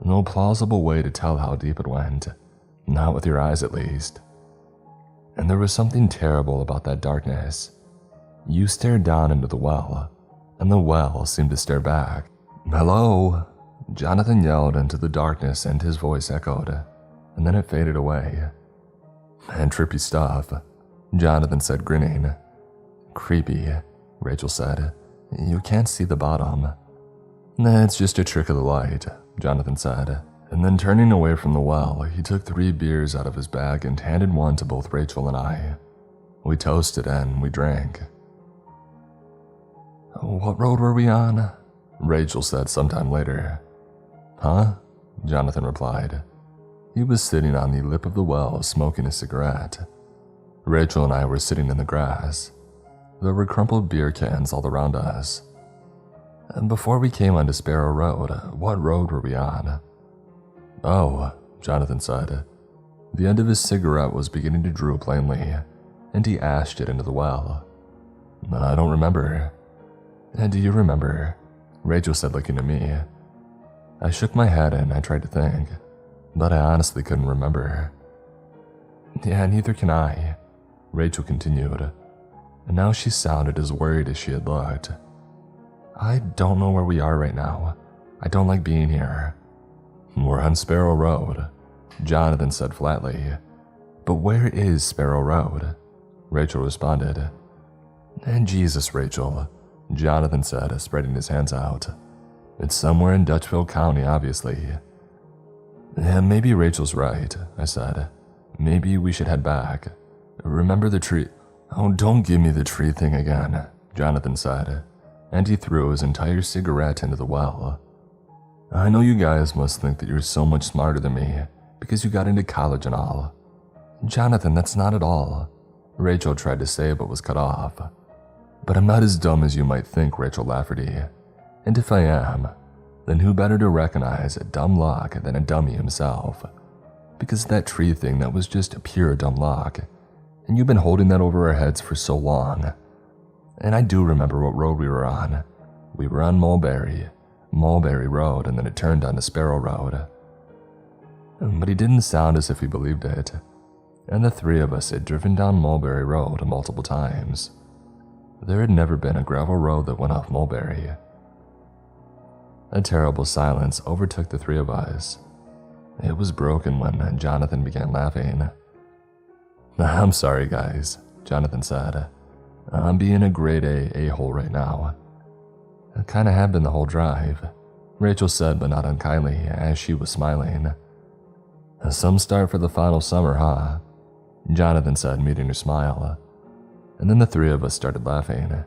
No plausible way to tell how deep it went, not with your eyes at least. And there was something terrible about that darkness. You stared down into the well, and the well seemed to stare back. "Hello," Jonathan yelled into the darkness, and his voice echoed, and then it faded away. "And trippy stuff," Jonathan said, grinning. "Creepy," Rachel said. "You can't see the bottom." "It's just a trick of the light," Jonathan said, and then turning away from the well, he took 3 beers out of his bag and handed one to both Rachel and I. We toasted and we drank. "What road were we on?" Rachel said sometime later. "Huh?" Jonathan replied. He was sitting on the lip of the well smoking a cigarette. Rachel and I were sitting in the grass. There were crumpled beer cans all around us. "And before we came onto Sparrow Road, what road were we on?" "Oh," Jonathan said. The end of his cigarette was beginning to droop plainly, and he ashed it into the well. "I don't remember." "Do you remember?" Rachel said, looking at me. I shook my head and I tried to think, but I honestly couldn't remember. "Yeah, neither can I," Rachel continued, and now she sounded as worried as she had looked. "I don't know where we are right now. I don't like being here." "We're on Sparrow Road," Jonathan said flatly. "But where is Sparrow Road?" Rachel responded. "And Jesus, Rachel," Jonathan said, spreading his hands out. "It's somewhere in Dutchville County, obviously." "Yeah, maybe Rachel's right," I said. "Maybe we should head back. Remember the tree—" "Oh, don't give me the tree thing again," Jonathan said, and he threw his entire cigarette into the well. "I know you guys must think that you're so much smarter than me because you got into college and all." "Jonathan, that's not at all," Rachel tried to say but was cut off. "But I'm not as dumb as you might think, Rachel Lafferty. And if I am, then who better to recognize a dumb luck than a dummy himself? Because that tree thing, that was just pure dumb luck, and you've been holding that over our heads for so long. And I do remember what road we were on. We were on Mulberry Road, and then it turned onto Sparrow Road." But he didn't sound as if he believed it, and the 3 of us had driven down Mulberry Road multiple times. There had never been a gravel road that went off Mulberry. A terrible silence overtook the 3 of us. It was broken when Jonathan began laughing. "I'm sorry, guys," Jonathan said. "I'm being a grade A a-hole right now." "I kinda have been the whole drive," Rachel said, but not unkindly, as she was smiling. Some start for the final summer, huh? Jonathan said, meeting her smile. And then the three of us started laughing.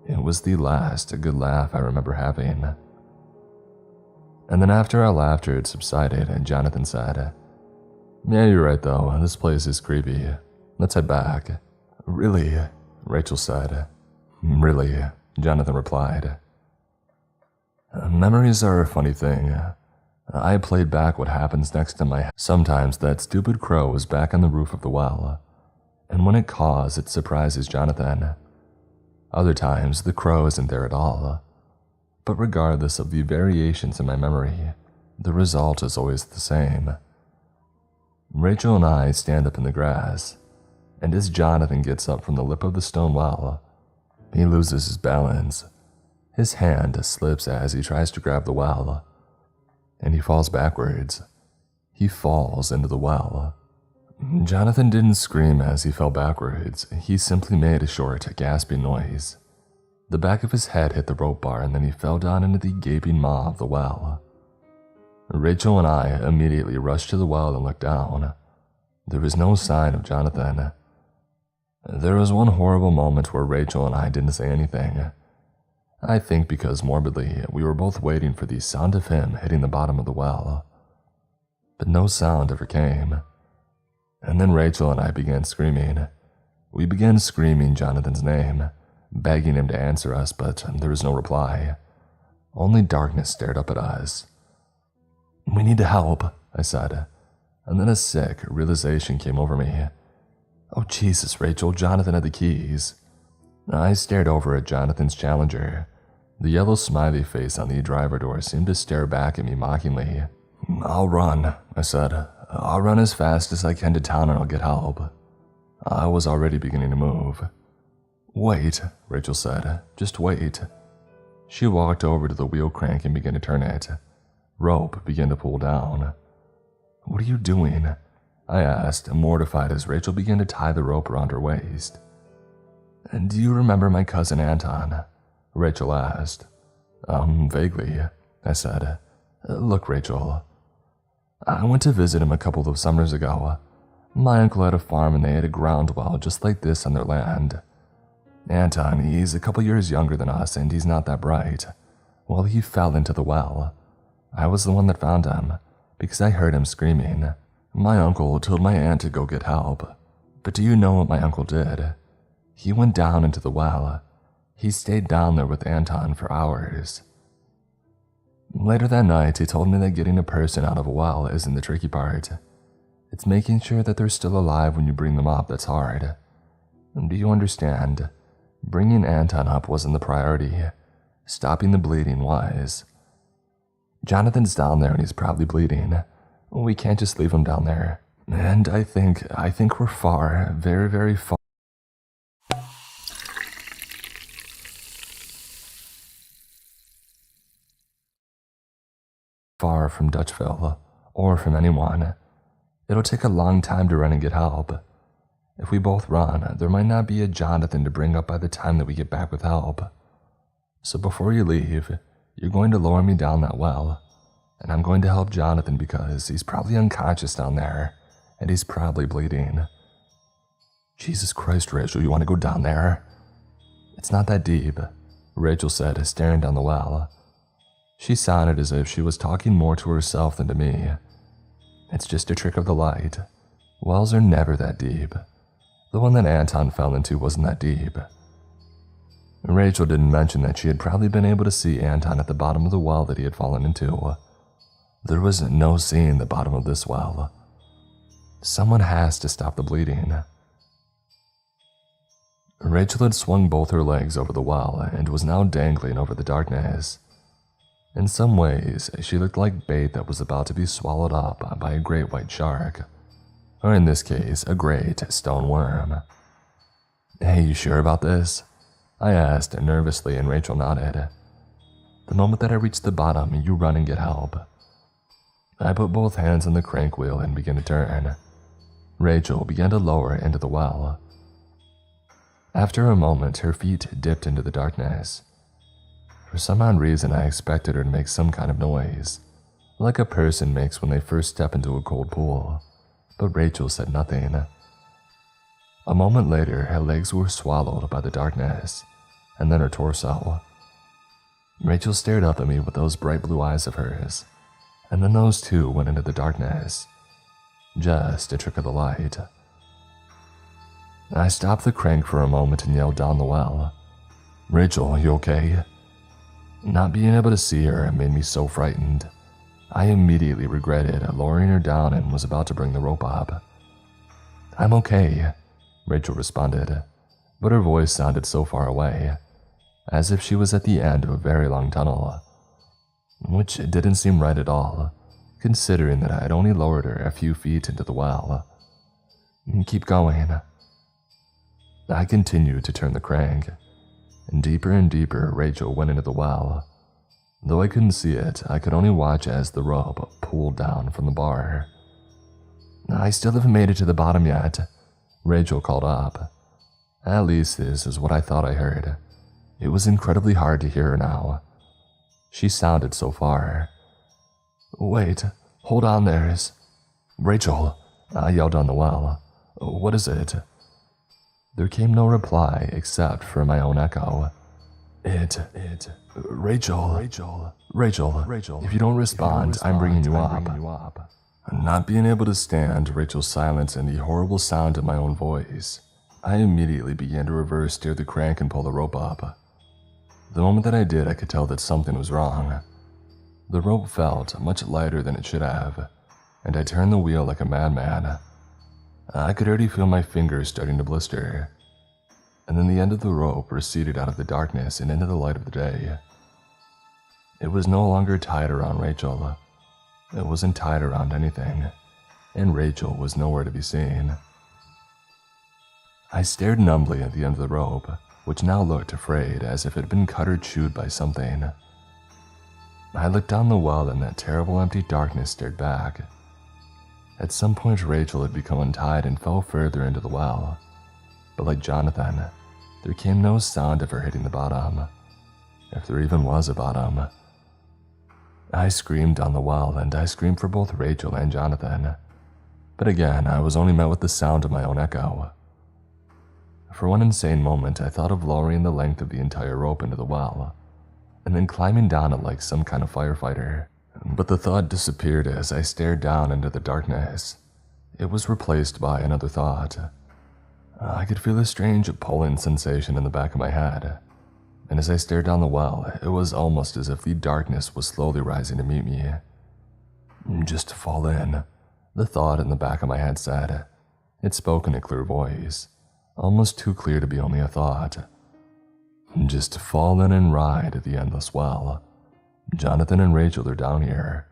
It was the last good laugh I remember having. And then after our laughter had subsided, Jonathan said, "Yeah, you're right though, this place is creepy. Let's head back." "Really?" Rachel said. "Really," Jonathan replied. Memories are a funny thing. I played back what happens next in my head. Sometimes that stupid crow is back on the roof of the well, and when it caws, it surprises Jonathan. Other times, the crow isn't there at all. But regardless of the variations in my memory, the result is always the same. Rachel and I stand up in the grass, and as Jonathan gets up from the lip of the stone well, he loses his balance. His hand slips as he tries to grab the well, and he falls backwards. He falls into the well. Jonathan didn't scream as he fell backwards. He simply made a short, gasping noise. The back of his head hit the rope bar, and then he fell down into the gaping maw of the well. Rachel and I immediately rushed to the well and looked down. There was no sign of Jonathan. There was one horrible moment where Rachel and I didn't say anything. I think because morbidly, we were both waiting for the sound of him hitting the bottom of the well. But no sound ever came. And then Rachel and I began screaming. We began screaming Jonathan's name, begging him to answer us, but there was no reply. Only darkness stared up at us. "We need to help," I said, and then a sick realization came over me. Oh Jesus, Rachel, Jonathan had the keys. I stared over at Jonathan's Challenger. The yellow smiley face on the driver door seemed to stare back at me mockingly. "I'll run," I said. "I'll run as fast as I can to town and I'll get help." I was already beginning to move. "Wait," Rachel said. "Just wait." She walked over to the wheel crank and began to turn it. Rope began to pull down. "What are you doing?" I asked, mortified as Rachel began to tie the rope around her waist. "Do you remember my cousin Anton?" Rachel asked. Vaguely," I said. "Look, Rachel, I went to visit him a couple of summers ago. My uncle had a farm and they had a ground well just like this on their land. Anton, he's a couple years younger than us and he's not that bright. Well, he fell into the well. I was the one that found him because I heard him screaming. My uncle told my aunt to go get help. But do you know what my uncle did? He went down into the well. He stayed down there with Anton for hours. Later that night, he told me that getting a person out of a well isn't the tricky part. It's making sure that they're still alive when you bring them up that's hard. Do you understand? Bringing Anton up wasn't the priority. Stopping the bleeding was. Jonathan's down there and he's probably bleeding. We can't just leave him down there. And I think we're far, very, very far from Dutchville, or from anyone. It'll take a long time to run and get help. If we both run, there might not be a Jonathan to bring up by the time that we get back with help. So before you leave, you're going to lower me down that well, and I'm going to help Jonathan because he's probably unconscious down there, and he's probably bleeding." "Jesus Christ, Rachel, you want to go down there?" "It's not that deep," Rachel said, staring down the well. She sounded as if she was talking more to herself than to me. "It's just a trick of the light. Wells are never that deep. The one that Anton fell into wasn't that deep." Rachel didn't mention that she had probably been able to see Anton at the bottom of the well that he had fallen into. There was no seeing the bottom of this well. Someone has to stop the bleeding. Rachel had swung both her legs over the well and was now dangling over the darkness. In some ways, she looked like bait that was about to be swallowed up by a great white shark, or in this case, a great stone worm. "Hey, you sure about this?" I asked nervously, and Rachel nodded. "The moment that I reach the bottom, you run and get help." I put both hands on the crank wheel and began to turn. Rachel began to lower into the well. After a moment, her feet dipped into the darkness. For some odd reason, I expected her to make some kind of noise, like a person makes when they first step into a cold pool, but Rachel said nothing. A moment later, her legs were swallowed by the darkness, and then her torso. Rachel stared up at me with those bright blue eyes of hers, and then those two went into the darkness. Just a trick of the light. I stopped the crank for a moment and yelled down the well, "Rachel, you okay?" Not being able to see her made me so frightened. I immediately regretted lowering her down and was about to bring the rope up. "I'm okay," Rachel responded, but her voice sounded so far away, as if she was at the end of a very long tunnel, which didn't seem right at all, considering that I had only lowered her a few feet into the well. "Keep going." I continued to turn the crank, and deeper Rachel went into the well. Though I couldn't see it, I could only watch as the rope pulled down from the bar. "I still haven't made it to the bottom yet," Rachel called up. At least this is what I thought I heard. It was incredibly hard to hear her now. She sounded so far. "Wait, hold on there. Rachel," I yelled on the well. "What is it?" There came no reply except for my own echo. Rachel, if you don't respond, I'm bringing you up." Not being able to stand Rachel's silence and the horrible sound of my own voice, I immediately began to reverse steer the crank and pull the rope up. The moment that I did, I could tell that something was wrong. The rope felt much lighter than it should have, and I turned the wheel like a madman. I could already feel my fingers starting to blister, and then the end of the rope receded out of the darkness and into the light of the day. It was no longer tied around Rachel. It wasn't tied around anything, and Rachel was nowhere to be seen. I stared numbly at the end of the rope, which now looked frayed as if it had been cut or chewed by something. I looked down the well and that terrible empty darkness stared back. At some point Rachel had become untied and fell further into the well, but like Jonathan, there came no sound of her hitting the bottom, if there even was a bottom. I screamed down the well, and I screamed for both Rachel and Jonathan, but again I was only met with the sound of my own echo. For one insane moment I thought of lowering the length of the entire rope into the well, and then climbing down it like some kind of firefighter. But the thought disappeared as I stared down into the darkness. It was replaced by another thought. I could feel a strange pulling sensation in the back of my head, and as I stared down the well, it was almost as if the darkness was slowly rising to meet me. "Just fall in," the thought in the back of my head said. It spoke in a clear voice, almost too clear to be only a thought. "Just fall in and ride the endless well. Jonathan and Rachel are down here.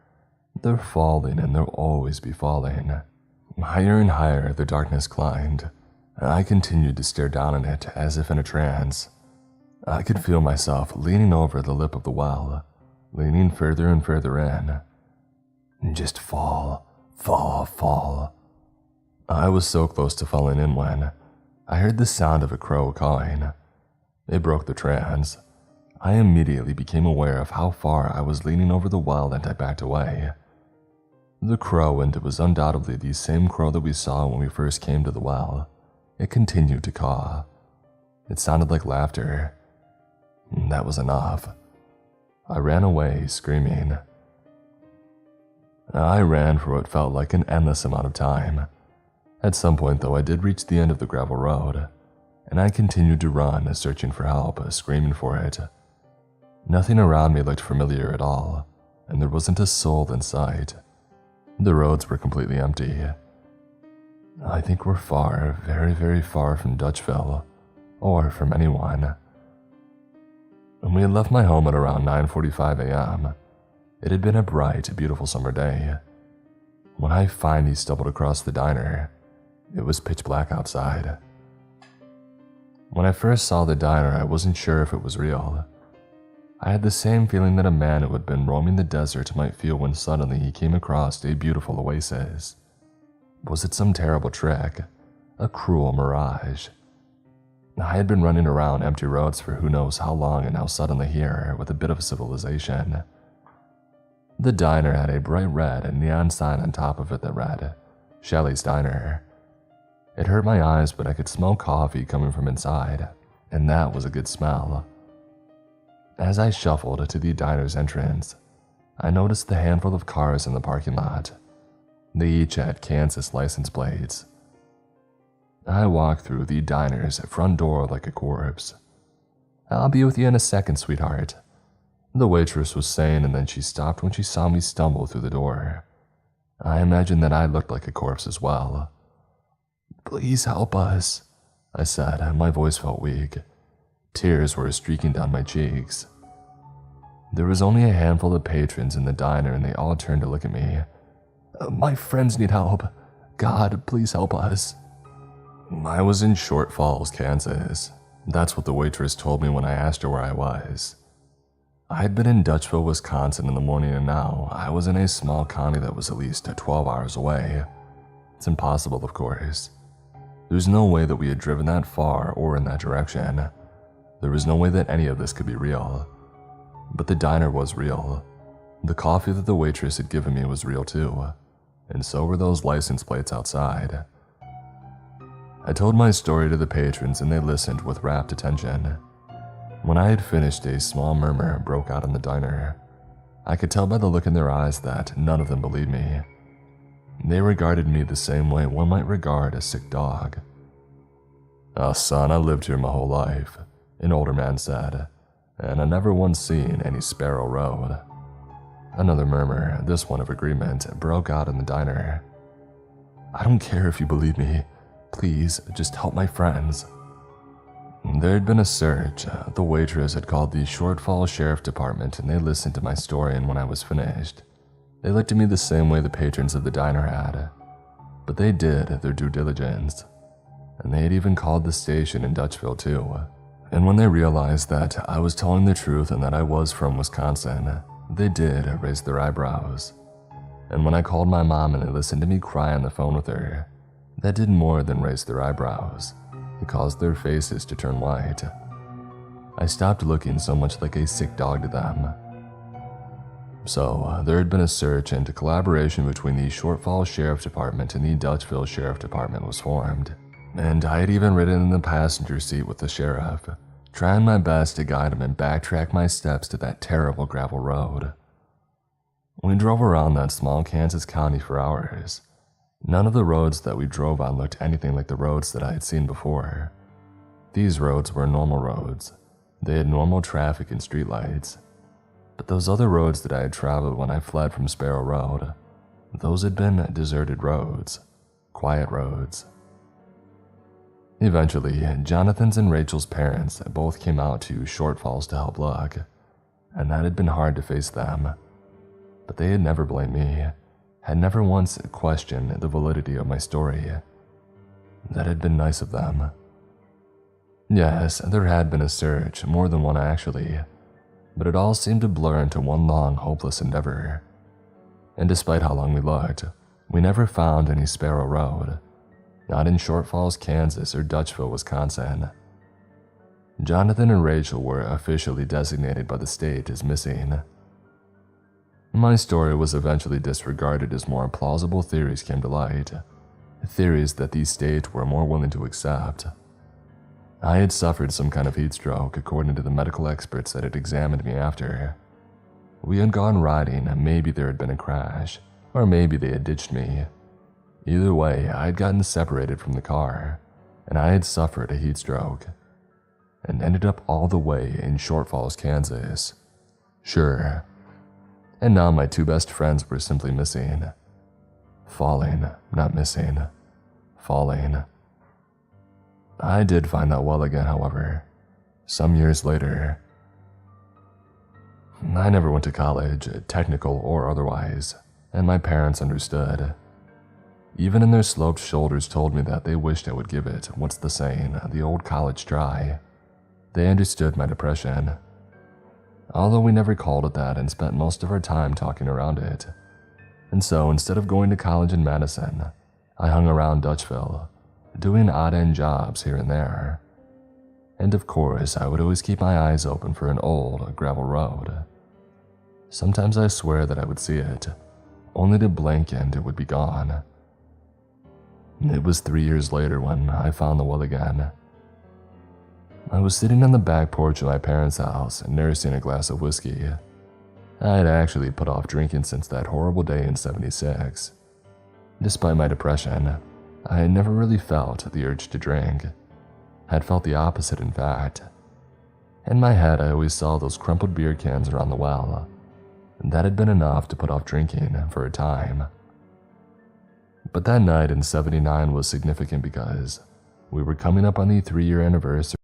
They're falling and they'll always be falling." Higher and higher the darkness climbed. I continued to stare down in it as if in a trance. I could feel myself leaning over the lip of the well, leaning further and further in. "Just fall, fall, fall." I was so close to falling in when I heard the sound of a crow cawing. It broke the trance. I immediately became aware of how far I was leaning over the well and I backed away. The crow, and it was undoubtedly the same crow that we saw when we first came to the well. It continued to caw. It sounded like laughter. That was enough. I ran away, screaming. I ran for what felt like an endless amount of time. At some point, though, I did reach the end of the gravel road, and I continued to run, searching for help, screaming for it. Nothing around me looked familiar at all, and there wasn't a soul in sight. The roads were completely empty. I think we're far, very, very far from Dutchville, or from anyone. We had left my home at around 9:45 a.m. It had been a bright, beautiful summer day. When I finally stumbled across the diner, it was pitch black outside. When I first saw the diner, I wasn't sure if it was real. I had the same feeling that a man who had been roaming the desert might feel when suddenly he came across a beautiful oasis. Was it some terrible trick? A cruel mirage? I had been running around empty roads for who knows how long, and now suddenly here, with a bit of civilization. The diner had a bright red neon sign on top of it that read, Shelley's Diner. It hurt my eyes, but I could smell coffee coming from inside, and that was a good smell. As I shuffled to the diner's entrance, I noticed the handful of cars in the parking lot. They each had Kansas license plates. I walked through the diner's front door like a corpse. "I'll be with you in a second, sweetheart," the waitress was saying, and then she stopped when she saw me stumble through the door. I imagined that I looked like a corpse as well. "Please help us," I said, and my voice felt weak. Tears were streaking down my cheeks. There was only a handful of patrons in the diner, and they all turned to look at me. "My friends need help. God, please help us." I was in Short Falls, Kansas. That's what the waitress told me when I asked her where I was. I had been in Dutchville, Wisconsin in the morning, and now I was in a small county that was at least 12 hours away. It's impossible, of course. There's no way that we had driven that far or in that direction. There was no way that any of this could be real. But the diner was real. The coffee that the waitress had given me was real too, and so were those license plates outside. I told my story to the patrons, and they listened with rapt attention. When I had finished, a small murmur broke out in the diner. I could tell by the look in their eyes that none of them believed me. They regarded me the same way one might regard a sick dog. "Oh, son, I lived here my whole life," an older man said, "and I never once seen any Sparrow Road." Another murmur, this one of agreement, broke out in the diner. "I don't care if you believe me. Please, just help my friends." There had been a search. The waitress had called the Short Falls Sheriff Department, and they listened to my story, and when I was finished, they looked at me the same way the patrons of the diner had. But they did their due diligence, and they had even called the station in Dutchville too. And when they realized that I was telling the truth and that I was from Wisconsin, they did raise their eyebrows. And when I called my mom and they listened to me cry on the phone with her, that did more than raise their eyebrows. It caused their faces to turn white. I stopped looking so much like a sick dog to them. So, there had been a search, and a collaboration between the Short Falls Sheriff Department and the Dutchville Sheriff Department was formed. And I had even ridden in the passenger seat with the sheriff, trying my best to guide him and backtrack my steps to that terrible gravel road. We drove around that small Kansas county for hours. None of the roads that we drove on looked anything like the roads that I had seen before. These roads were normal roads. They had normal traffic and streetlights. But those other roads that I had traveled when I fled from Sparrow Road, those had been deserted roads, quiet roads. Eventually, Jonathan's and Rachel's parents both came out to Short Falls to help look, and that had been hard to face them. But they had never blamed me, had never once questioned the validity of my story. That had been nice of them. Yes, there had been a search, more than one actually, but it all seemed to blur into one long, hopeless endeavor. And despite how long we looked, we never found any Sparrow Road, not in Short Falls, Kansas or Dutchville, Wisconsin. Jonathan and Rachel were officially designated by the state as missing. My story was eventually disregarded as more plausible theories came to light, theories that the state were more willing to accept. I had suffered some kind of heat stroke, according to the medical experts that had examined me after. We had gone riding, maybe there had been a crash, or maybe they had ditched me. Either way, I had gotten separated from the car, and I had suffered a heat stroke, and ended up all the way in Short Falls, Kansas. Sure. And now my two best friends were simply missing. Falling, not missing. Falling. I did find that well again, however, some years later. I never went to college, technical or otherwise, and my parents understood. Even in their sloped shoulders told me that they wished I would give it, what's the saying, the old college try. They understood my depression. Although we never called it that and spent most of our time talking around it. And so instead of going to college in Madison, I hung around Dutchville, doing odd-end jobs here and there. And of course, I would always keep my eyes open for an old gravel road. Sometimes I swear that I would see it, only to blink and it would be gone. It was 3 years later when I found the well again. I was sitting on the back porch of my parents' house and nursing a glass of whiskey. I had actually put off drinking since that horrible day in '76. Despite my depression, I had never really felt the urge to drink. I had felt the opposite, in fact. In my head, I always saw those crumpled beer cans around the well, and that had been enough to put off drinking for a time. But that night in '79 was significant because we were coming up on the 3-year anniversary.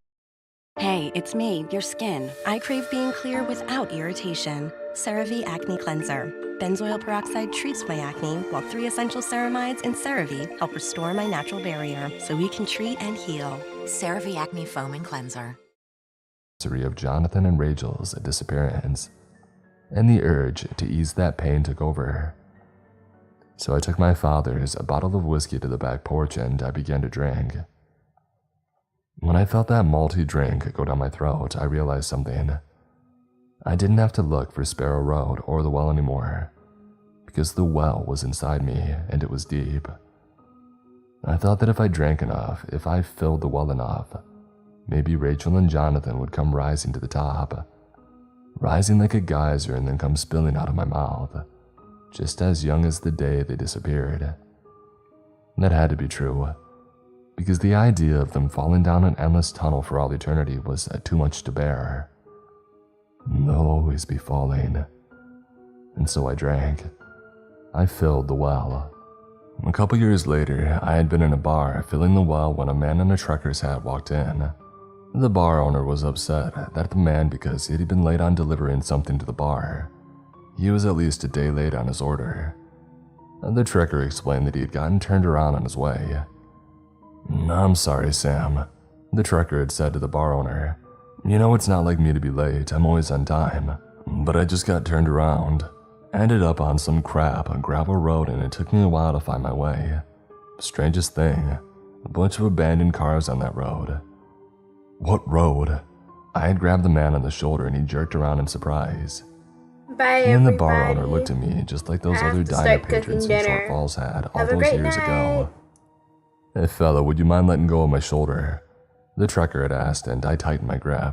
Hey, it's me, your skin. I crave being clear without irritation. CeraVe Acne Cleanser. Benzoyl peroxide treats my acne, while 3 essential ceramides in CeraVe help restore my natural barrier so we can treat and heal. CeraVe Acne Foam and Cleanser. Of Jonathan and Rachel's disappearance, and the urge to ease that pain took over. So I took my father's bottle of whiskey to the back porch and I began to drink. When I felt that malty drink go down my throat, I realized something. I didn't have to look for Sparrow Road or the well anymore, because the well was inside me and it was deep. I thought that if I drank enough, if I filled the well enough, maybe Rachel and Jonathan would come rising to the top, rising like a geyser and then come spilling out of my mouth, just as young as the day they disappeared. That had to be true, because the idea of them falling down an endless tunnel for all eternity was too much to bear. They'll always be falling. And so I drank. I filled the well. A couple years later, I had been in a bar filling the well when a man in a trucker's hat walked in. The bar owner was upset at the man because he had been late on delivering something to the bar. He was at least a day late on his order. The trucker explained that he had gotten turned around on his way. "I'm sorry, Sam," the trucker had said to the bar owner. "You know, it's not like me to be late, I'm always on time. But I just got turned around. Ended up on some crap on gravel road and it took me a while to find my way. Strangest thing, a bunch of abandoned cars on that road." "What road?" I had grabbed the man on the shoulder and he jerked around in surprise. Bye, And the everybody. bar owner looked at me just like those I have other to diner start cooking patrons in dinner. Short Falls had all Have a those great years night. ago. "Hey fella, would you mind letting go of my shoulder?" the trucker had asked, and I tightened my grip.